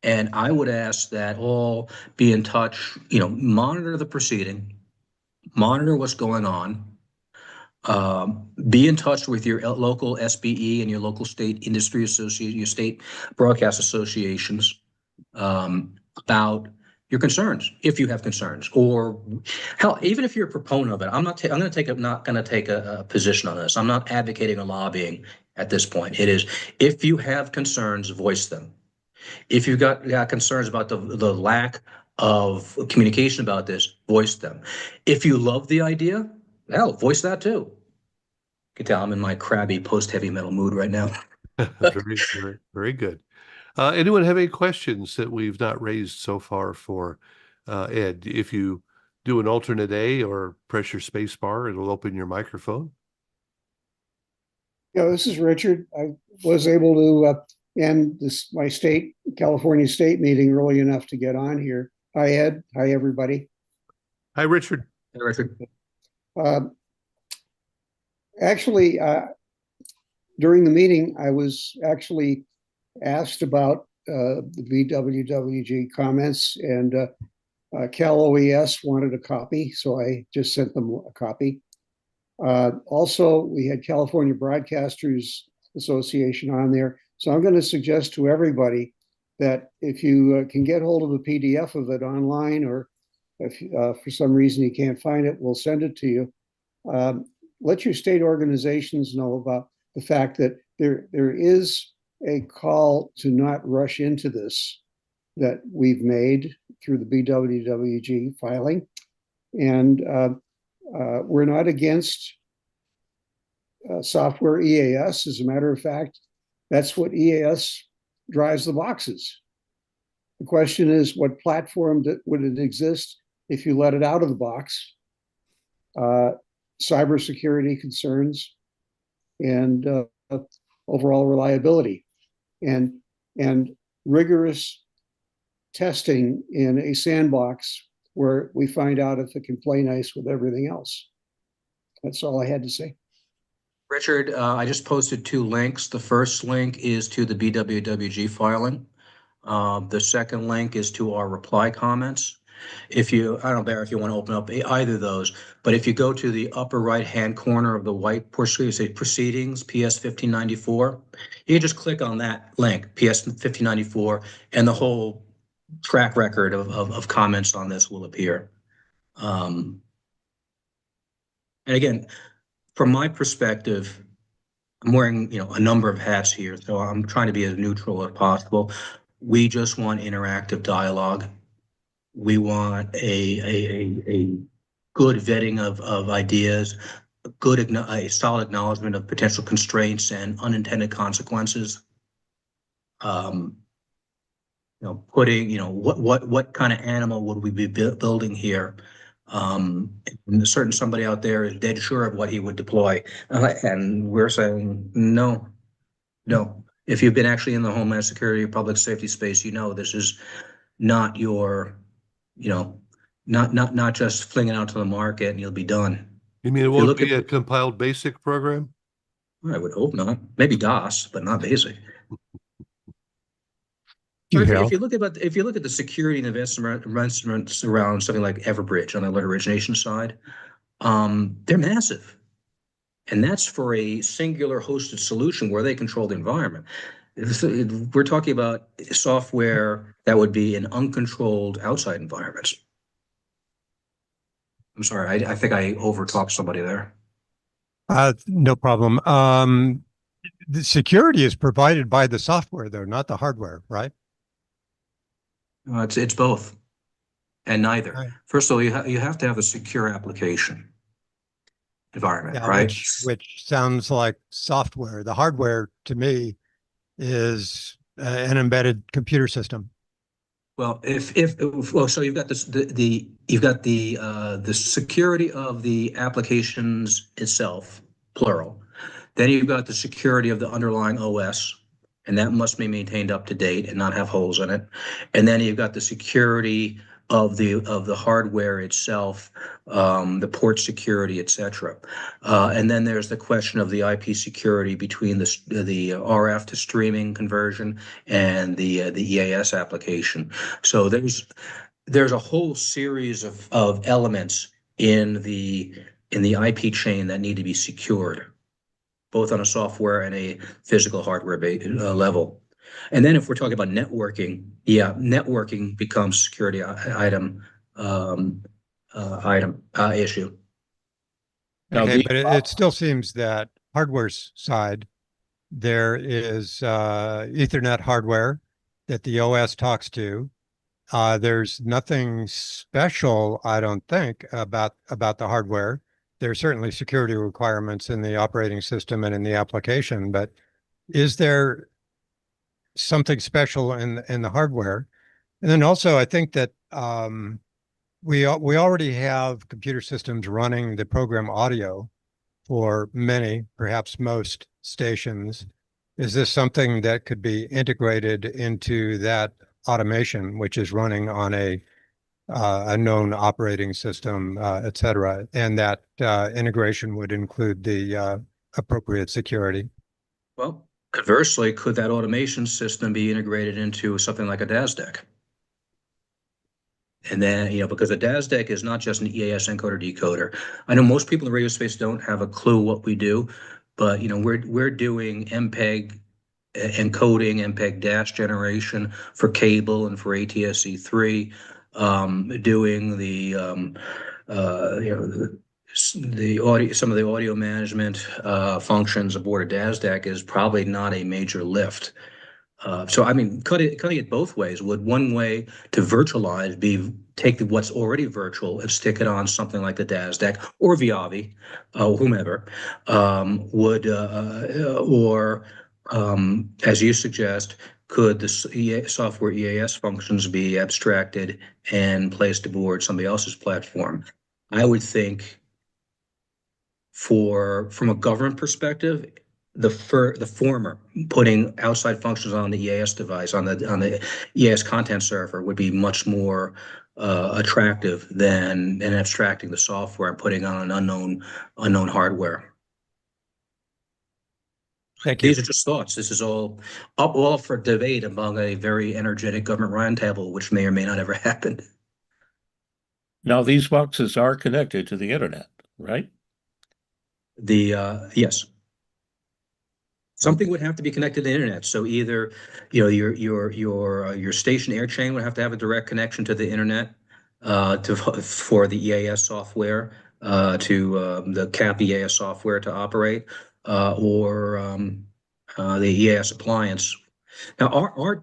And I would ask that all be in touch, monitor the proceeding, monitor what's going on, be in touch with your local SBE and your local state industry association, your state broadcast associations, about your concerns, if you have concerns, or hell, even if you're a proponent of it. I'm not going to take a position on this. I'm not advocating or lobbying at this point. It is, if you have concerns, voice them. If you've got concerns about the lack of communication about this, voice them. If you love the idea, hell, voice that too. You can tell I'm in my crabby post-heavy metal mood right now. Very, very, very good. Anyone have any questions that we've not raised so far for Ed? If you do an alternate A or press your space bar, it'll open your microphone. Yeah, this is Richard. I was able to end my California state meeting early enough to get on here. Hi, Ed. Hi, everybody. Hi, Richard. Hey, Richard. Actually, during the meeting, I was actually asked about the BWWG comments, and Cal OES wanted a copy, so I just sent them a copy. Also, we had California Broadcasters Association on there. So I'm going to suggest to everybody that if you can get hold of a PDF of it online, or if for some reason you can't find it, we'll send it to you. Let your state organizations know about the fact that there is a call to not rush into this that we've made through the BWWG filing. And we're not against software EAS. As a matter of fact, that's what EAS drives the boxes. The question is, what platform would it exist if you let it out of the box? Cybersecurity concerns and overall reliability, and rigorous testing in a sandbox where we find out if it can play nice with everything else. That's all I had to say. Richard, I just posted 2 links. The first link is to the BWWG filing. The second link is to our reply comments. I don't know, Barry, if you want to open up either of those, but if you go to the upper right-hand corner of the white portion, you say Proceedings, PS 1594, you can just click on that link, PS 1594, and the whole track record of comments on this will appear. And again, from my perspective, I'm wearing a number of hats here, so I'm trying to be as neutral as possible. We just want interactive dialogue. We want a good vetting of ideas, a solid acknowledgement of potential constraints and unintended consequences. Putting, what kind of animal would we be building here? And somebody out there is dead sure of what he would deploy, and we're saying no. If you've been actually in the Homeland Security or public safety space, this is not your, not just flinging out to the market and you'll be done. You mean it won't be a compiled BASIC program? I would hope not. Maybe DOS, but not BASIC. If you look at the security and investments around something like Everbridge on the alert origination side, they're massive, and that's for a singular hosted solution where they control the environment. We're talking about software that would be in uncontrolled outside environments. I'm sorry, I think I overtalked somebody there. No problem. The security is provided by the software, though, not the hardware, right? It's both, and neither. Right. First of all, you have to have a secure application environment, Yeah, right? Which sounds like software. The hardware, to me, is an embedded computer system. Well, so you've got this, you've got the security of the applications itself, plural. Then you've got the security of the underlying OS, and that must be maintained up to date and not have holes in it. And then you've got the security of the hardware itself, the port security, et cetera. And then there's the question of the IP security between the RF to streaming conversion and the EAS application. So there's a whole series of elements in the IP chain that need to be secured, both on a software and a physical hardware level. And then if we're talking about networking, networking becomes security issue. Now, Okay, but it still seems that hardware's side, there is Ethernet hardware that the OS talks to. There's nothing special, I don't think, about the hardware. There are certainly security requirements in the operating system and in the application, but is there something special in the hardware? And then also, I think that we already have computer systems running the program audio for many, perhaps most stations. Is this something that could be integrated into that automation, which is running on a known operating system, et cetera, and that integration would include the appropriate security? Well, conversely, could that automation system be integrated into something like a DAS deck? And then, because a DAS deck is not just an EAS encoder decoder. I know most people in the radio space don't have a clue what we do, but we're doing MPEG encoding, MPEG dash generation for cable and for ATSC3, doing the audio, some of the audio management functions aboard a DAS deck is probably not a major lift. So I mean, cutting it both ways. Would one way to virtualize be take what's already virtual and stick it on something like the DAS deck or Viavi, whomever, or as you suggest, could the software EAS functions be abstracted and placed aboard somebody else's platform? I would think, from a government perspective, the former, putting outside functions on the EAS device, on the EAS content server, would be much more attractive than abstracting the software and putting on an unknown hardware. Thank you. These are just thoughts. This is all for debate among a very energetic government roundtable, which may or may not ever happen. Now, these boxes are connected to the internet, right? Yes. Something would have to be connected to the internet. So either, your station air chain would have to have a direct connection to the internet for the EAS software, to the CAP EAS software to operate, or the EAS appliance. Now,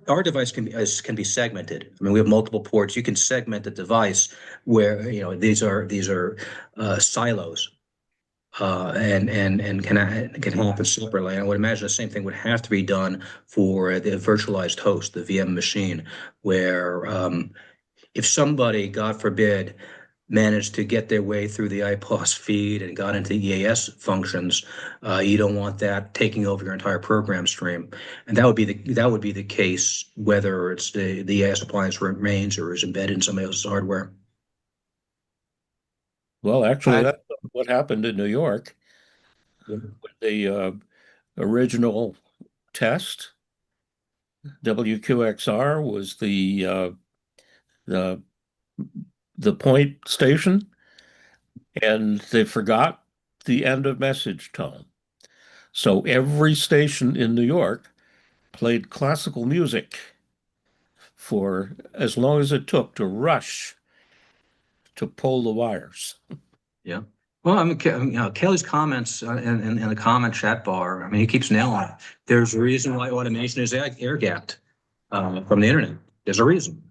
our device can be segmented. I mean, we have multiple ports. You can segment the device where these are silos. And can happen separately. I would imagine the same thing would have to be done for the virtualized host, the VM machine, where if somebody, God forbid, managed to get their way through the IPOS feed and got into EAS functions, you don't want that taking over your entire program stream. And that would be the case whether it's the EAS appliance remains or is embedded in somebody else's hardware. Well, actually, that's what happened in New York. The original test, WQXR was the point station, and they forgot the end of message tone. So every station in New York played classical music for as long as it took to rush to pull the wires. Yeah. Well, I mean, Kelly's comments in the comment chat bar, I mean, he keeps nailing it. There's a reason why automation is air-gapped from the internet. There's a reason.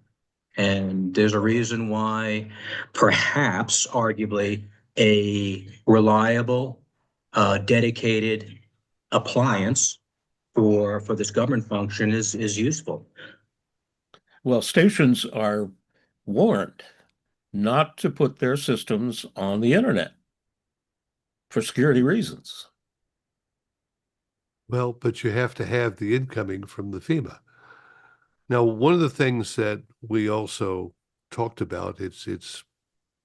And there's a reason why perhaps, arguably, a reliable, dedicated appliance for this government function is useful. Well, stations are warned not to put their systems on the internet for security reasons. Well, but you have to have the incoming from the FEMA. Now, one of the things that we also talked about, it's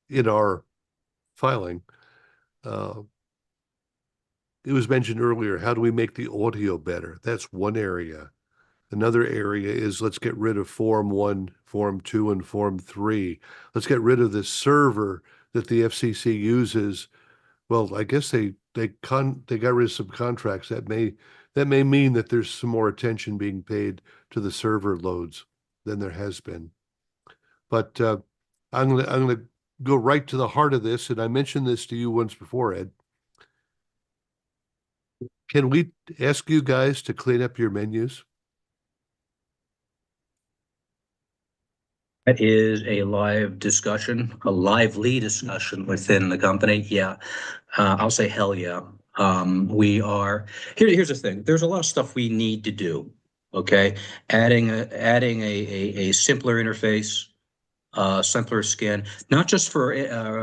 in our filing. It was mentioned earlier, how do we make the audio better? That's one area. Another area is let's get rid of Form 1, Form 2, and Form 3. Let's get rid of this server that the FCC uses. Well, I guess they got rid of some contracts that may mean that there's some more attention being paid to the server loads than there has been. But I'm gonna go right to the heart of this, and I mentioned this to you once before, Ed. Can we ask you guys to clean up your menus? That is a live discussion, a lively discussion within the company. Yeah, I'll say hell yeah. We are here's the thing. There's a lot of stuff we need to do. Okay, adding a simpler interface, simpler skin, not just for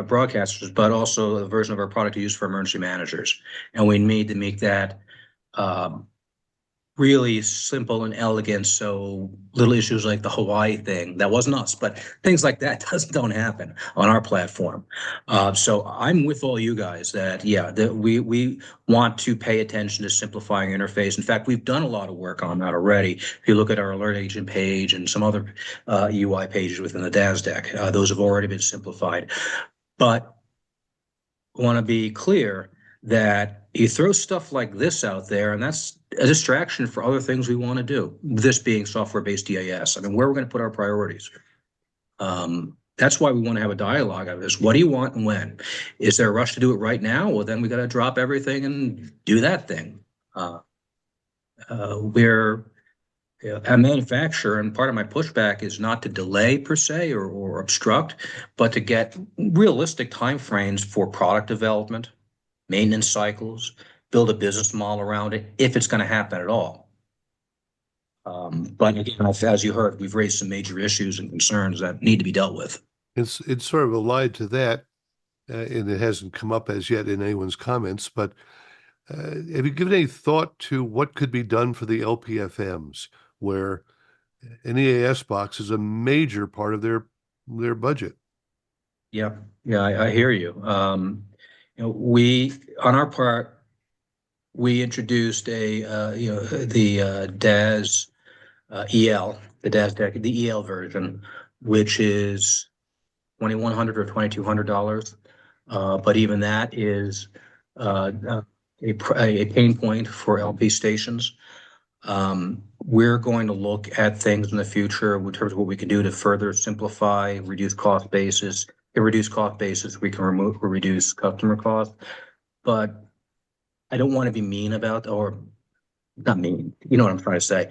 broadcasters, but also a version of our product to use for emergency managers. And we need to make that really simple and elegant, so little issues like the Hawaii thing, that wasn't us, but things like that don't happen on our platform. So I'm with all you guys that, yeah, that we want to pay attention to simplifying interface. In fact, we've done a lot of work on that already. If you look at our alert agent page and some other UI pages within the DAS deck, those have already been simplified. But I want to be clear that you throw stuff like this out there, and that's a distraction for other things we want to do. This being software-based EAS. I mean, where we're going to put our priorities. That's why we want to have a dialogue of this. What do you want and when? Is there a rush to do it right now? Well, then we got to drop everything and do that thing. We're a manufacturer, and part of my pushback is not to delay per se or obstruct, but to get realistic timeframes for product development, maintenance cycles, build a business model around it, if it's going to happen at all. But again, as you heard, we've raised some major issues and concerns that need to be dealt with. It's sort of allied to that, and it hasn't come up as yet in anyone's comments, but have you given any thought to what could be done for the LPFMs, where an EAS box is a major part of their budget? Yeah, I hear you. We, on our part, we introduced the DAS EL, the DAS deck, the EL version, which is $2,100 or $2,200. But even that is a pain point for LP stations. We're going to look at things in the future in terms of what we can do to further simplify, reduce cost basis. Reduce cost basis, we can reduce customer cost. But I don't want to be mean about, or not mean, you know what I'm trying to say.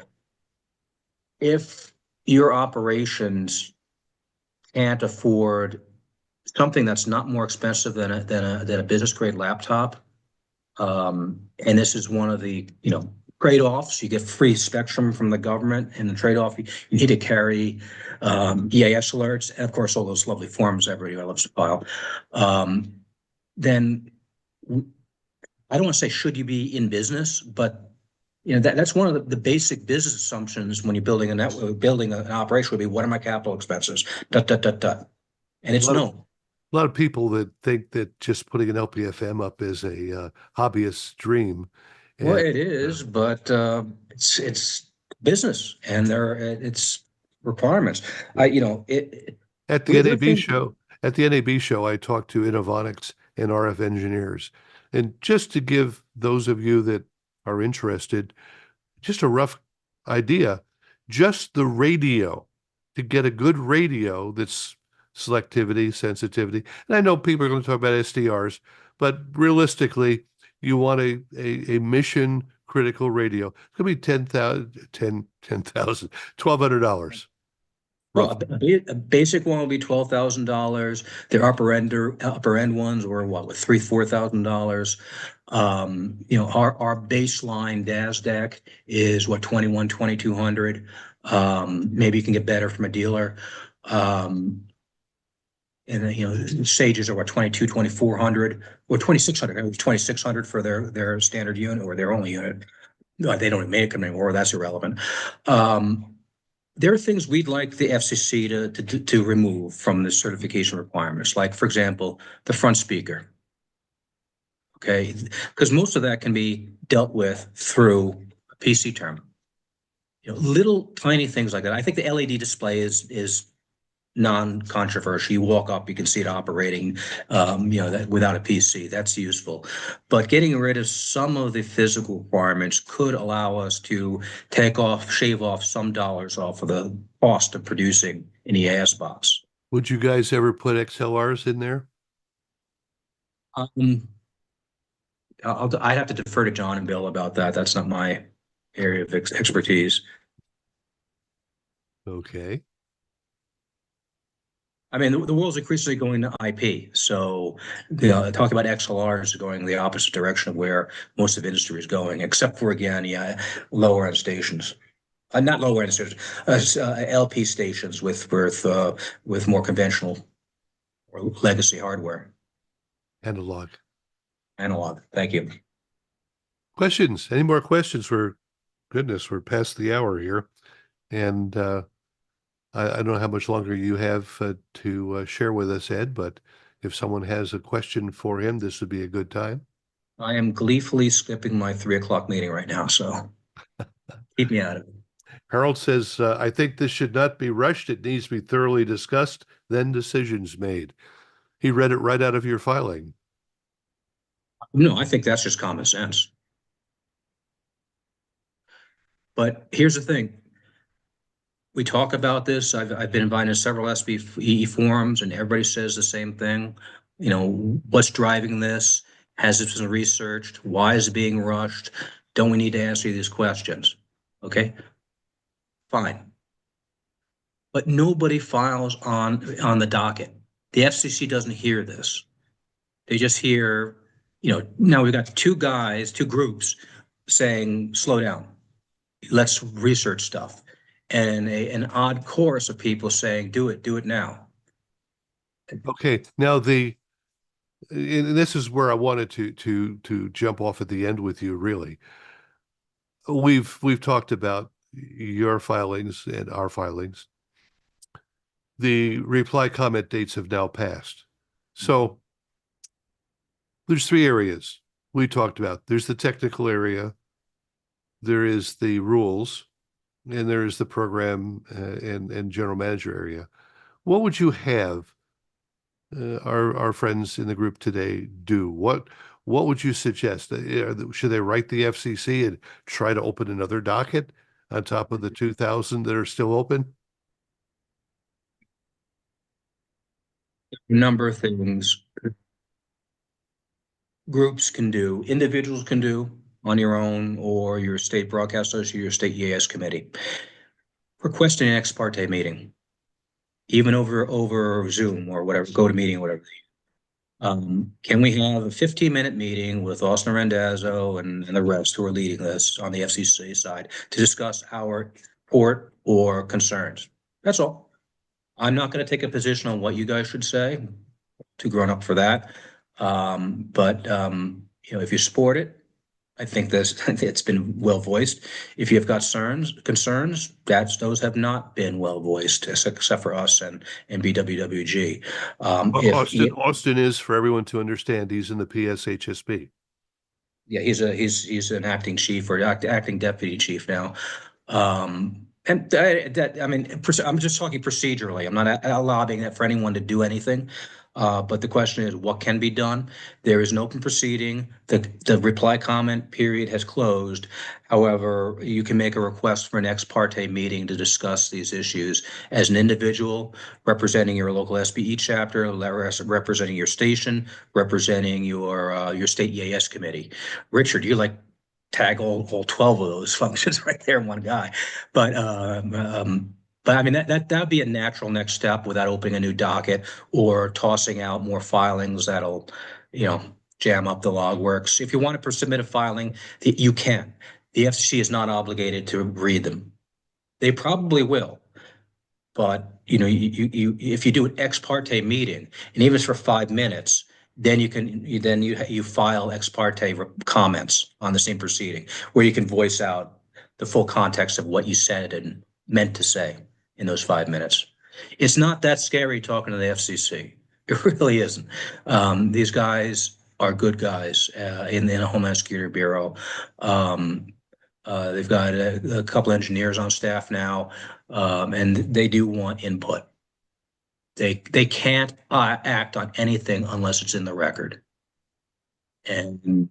If your operations can't afford something that's not more expensive than a business grade laptop, and this is one of the trade-offs. You get free spectrum from the government, and the trade-off, you need to carry EAS alerts, and of course all those lovely forms everybody loves to file. Then I don't want to say should you be in business, but that's one of the basic business assumptions when you're building a network, building an operation would be, what are my capital expenses? And it's no. A lot of people that think that just putting an LPFM up is a hobbyist's dream. Well, it is, but it's business, and it's requirements. At the NAB show, I talked to Innovonics and RF engineers, and just to give those of you that are interested, just a rough idea, just the radio, to get a good radio that's selectivity, sensitivity, and I know people are going to talk about SDRs, but realistically, you want a mission critical radio. It's going to be $1,200. Well, a basic one will be $12,000. Their upper end ones were what, with $4,000. Our baseline DAS deck is what, 2,200. Maybe you can get better from a dealer. And then, Sages are what, 2,400 or 2,600. It was 2,600 for their standard unit or their only unit. No, they don't even make them anymore. That's irrelevant. There are things we'd like the FCC to remove from the certification requirements, like, for example, the front speaker. Okay, because most of that can be dealt with through a PC terminal. Little tiny things like that. I think the LED display is non-controversial. You walk up, you can see it operating, that without a PC. That's useful. But getting rid of some of the physical requirements could allow us to shave off some dollars off of the cost of producing an EAS box. Would you guys ever put XLRs in there? I'd have to defer to John and Bill about that. That's not my area of expertise. Okay. I mean, the world's increasingly going to IP. So, talk about XLRs going the opposite direction of where most of industry is going, except for, again, lower end stations. Not lower end stations, LP stations with more conventional or legacy hardware. Analog. Thank you. Questions? Any more questions? Goodness, we're past the hour here. And I don't know how much longer you have to share with us, Ed, but if someone has a question for him, this would be a good time. I am gleefully skipping my 3:00 meeting right now, so keep me out of it. Harold says, I think this should not be rushed. It needs to be thoroughly discussed, then decisions made. He read it right out of your filing. No, I think that's just common sense. But here's the thing. We talk about this. I've been invited to several SBE forums, and everybody says the same thing. What's driving this? Has this been researched? Why is it being rushed? Don't we need to answer these questions? Okay, fine. But nobody files on the docket. The FCC doesn't hear this. They just hear, now we've got two groups saying, slow down. Let's research stuff. And an odd chorus of people saying, do it now. Okay, now and this is where I wanted to jump off at the end with you, really. We've talked about your filings and our filings. The reply comment dates have now passed. So there's three areas we talked about. There's the technical area, there is the rules, and there is the program and general manager area. What would you have our friends in the group today do? What would you suggest? Should they write the FCC and try to open another docket on top of the 2,000 that are still open? A number of things groups can do, individuals can do on your own, or your state broadcast association, your state EAS committee. Requesting an ex parte meeting, even over Zoom or whatever, GoToMeeting, whatever. Can we have a 15-minute meeting with Austin Randazzo and the rest who are leading this on the FCC side to discuss our report or concerns? That's all. I'm not going to take a position on what you guys should say. Too grown up for that. But if you support it, I think it's been well voiced. If you've got concerns, those have not been well voiced, except for us and BWWG. Austin is, for everyone to understand, he's in the PSHSB. Yeah, he's an acting chief or acting deputy chief now. I'm just talking procedurally. I'm not lobbying that for anyone to do anything. But the question is, what can be done? There is an open proceeding. The reply comment period has closed. However, you can make a request for an ex parte meeting to discuss these issues as an individual, representing your local SBE chapter, representing your station, representing your state EAS committee. Richard, you tag all 12 of those functions right there in one guy. But But I mean, that'd be a natural next step without opening a new docket or tossing out more filings that'll, jam up the log works. If you want to submit a filing, you can. The FCC is not obligated to read them. They probably will. But, if you do an ex parte meeting, and even if it's for 5 minutes, then you file ex parte comments on the same proceeding, where you can voice out the full context of what you said and meant to say in those 5 minutes. It's not that scary talking to the FCC. It really isn't. These guys are good guys in the Homeland Security Bureau. They've got a couple engineers on staff now, and they do want input. They can't act on anything unless it's in the record. And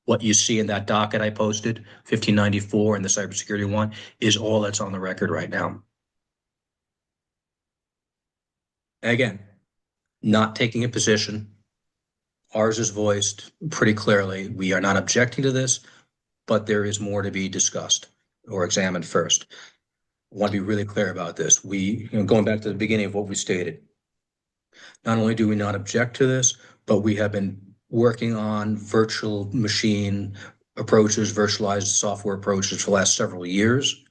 what you see in that docket I posted, 1594 and the cybersecurity one, is all that's on the record right now. Again, not taking a position. Ours is voiced pretty clearly. We are not objecting to this, but there is more to be discussed or examined first. I want to be really clear about this. Going back to the beginning of what we stated, not only do we not object to this, but we have been working on virtual machine approaches, virtualized software approaches for the last several years.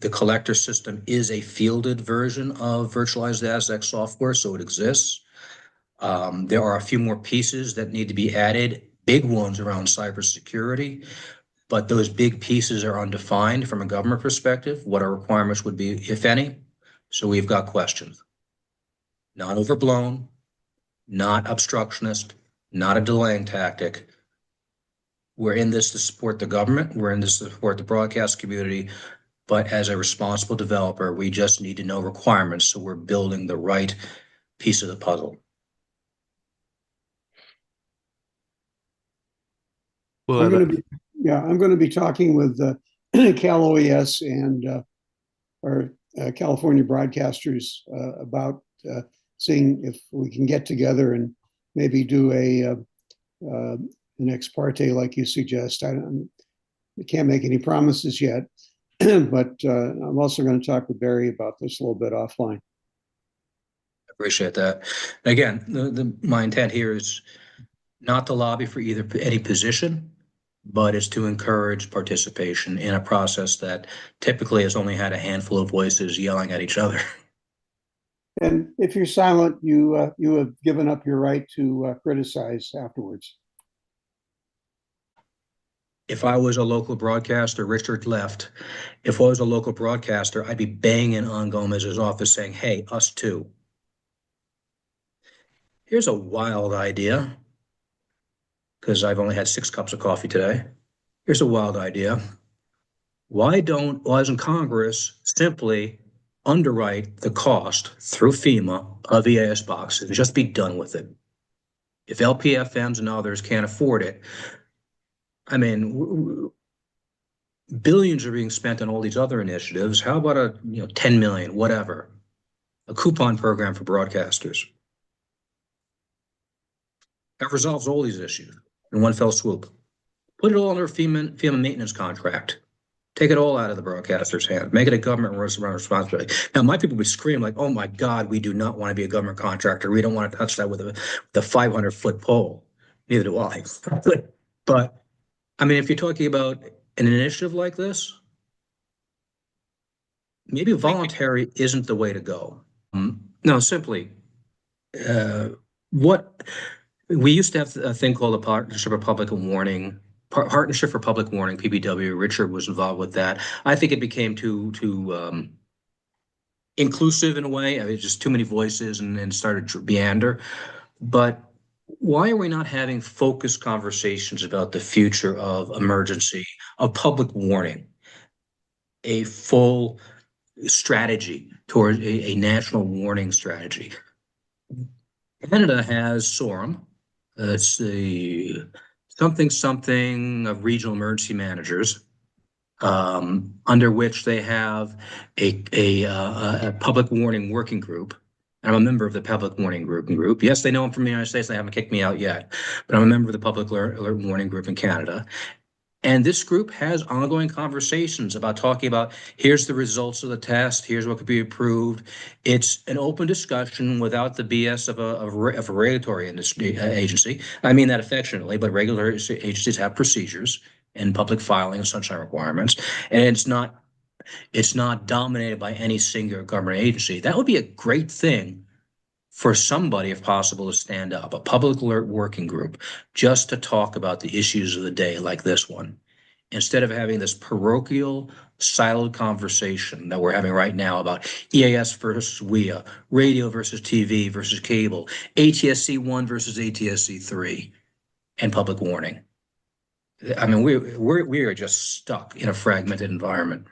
The collector system is a fielded version of virtualized ASX software, so it exists. There are a few more pieces that need to be added, big ones around cybersecurity, but those big pieces are undefined from a government perspective, what our requirements would be, if any. So we've got questions. Not overblown, not obstructionist, not a delaying tactic. We're in this to support the government. We're in this to support the broadcast community. But as a responsible developer, we just need to know requirements so we're building the right piece of the puzzle. Well, I'm going to be talking with Cal OES and our California broadcasters about seeing if we can get together and maybe do an ex parte like you suggest. I can't make any promises yet, but I'm also going to talk with Barry about this a little bit offline. I appreciate that. Again, my intent here is not to lobby for any position, but it's to encourage participation in a process that typically has only had a handful of voices yelling at each other. And if you're silent, you have given up your right to criticize afterwards. If I was a local broadcaster, Richard left. If I was a local broadcaster, I'd be banging on Gomez's office saying, hey, us too. Here's a wild idea, because I've only had 6 cups of coffee today. Here's a wild idea. Why doesn't Congress simply underwrite the cost through FEMA of EAS boxes and just be done with it? If LPFMs and others can't afford it, I mean, billions are being spent on all these other initiatives. How about a 10 million, whatever, a coupon program for broadcasters? That resolves all these issues in one fell swoop. Put it all under a FEMA maintenance contract. Take it all out of the broadcaster's hand. Make it a government responsibility. Now, my people would scream like, oh my God, we do not want to be a government contractor. We don't want to touch that with a 500-foot pole. Neither do I. But I mean, if you're talking about an initiative like this, maybe voluntary isn't the way to go. No, simply, what we used to have a thing called a Partnership for Public Warning, PPW. Richard was involved with that. I think it became too inclusive in a way. I mean, just too many voices and started to meander. But why are we not having focused conversations about the future of emergency, of public warning, a full strategy towards a national warning strategy? Canada has SORM. It's the something of regional emergency managers, under which they have a public warning working group. I'm a member of the public warning group. Yes, they know I'm from the United States. They haven't kicked me out yet, but I'm a member of the public alert warning group in Canada. And this group has ongoing conversations about talking about, here's the results of the test, here's what could be improved. It's an open discussion without the BS of a regulatory industry, agency. I mean that affectionately, but regulatory agencies have procedures and public filing and sunshine requirements. And it's not dominated by any single government agency. That would be a great thing for somebody, if possible, to stand up, a public alert working group, just to talk about the issues of the day like this one, instead of having this parochial, siloed conversation that we're having right now about EAS versus WEA, radio versus TV versus cable, ATSC 1 versus ATSC 3, and public warning. I mean, we are just stuck in a fragmented environment.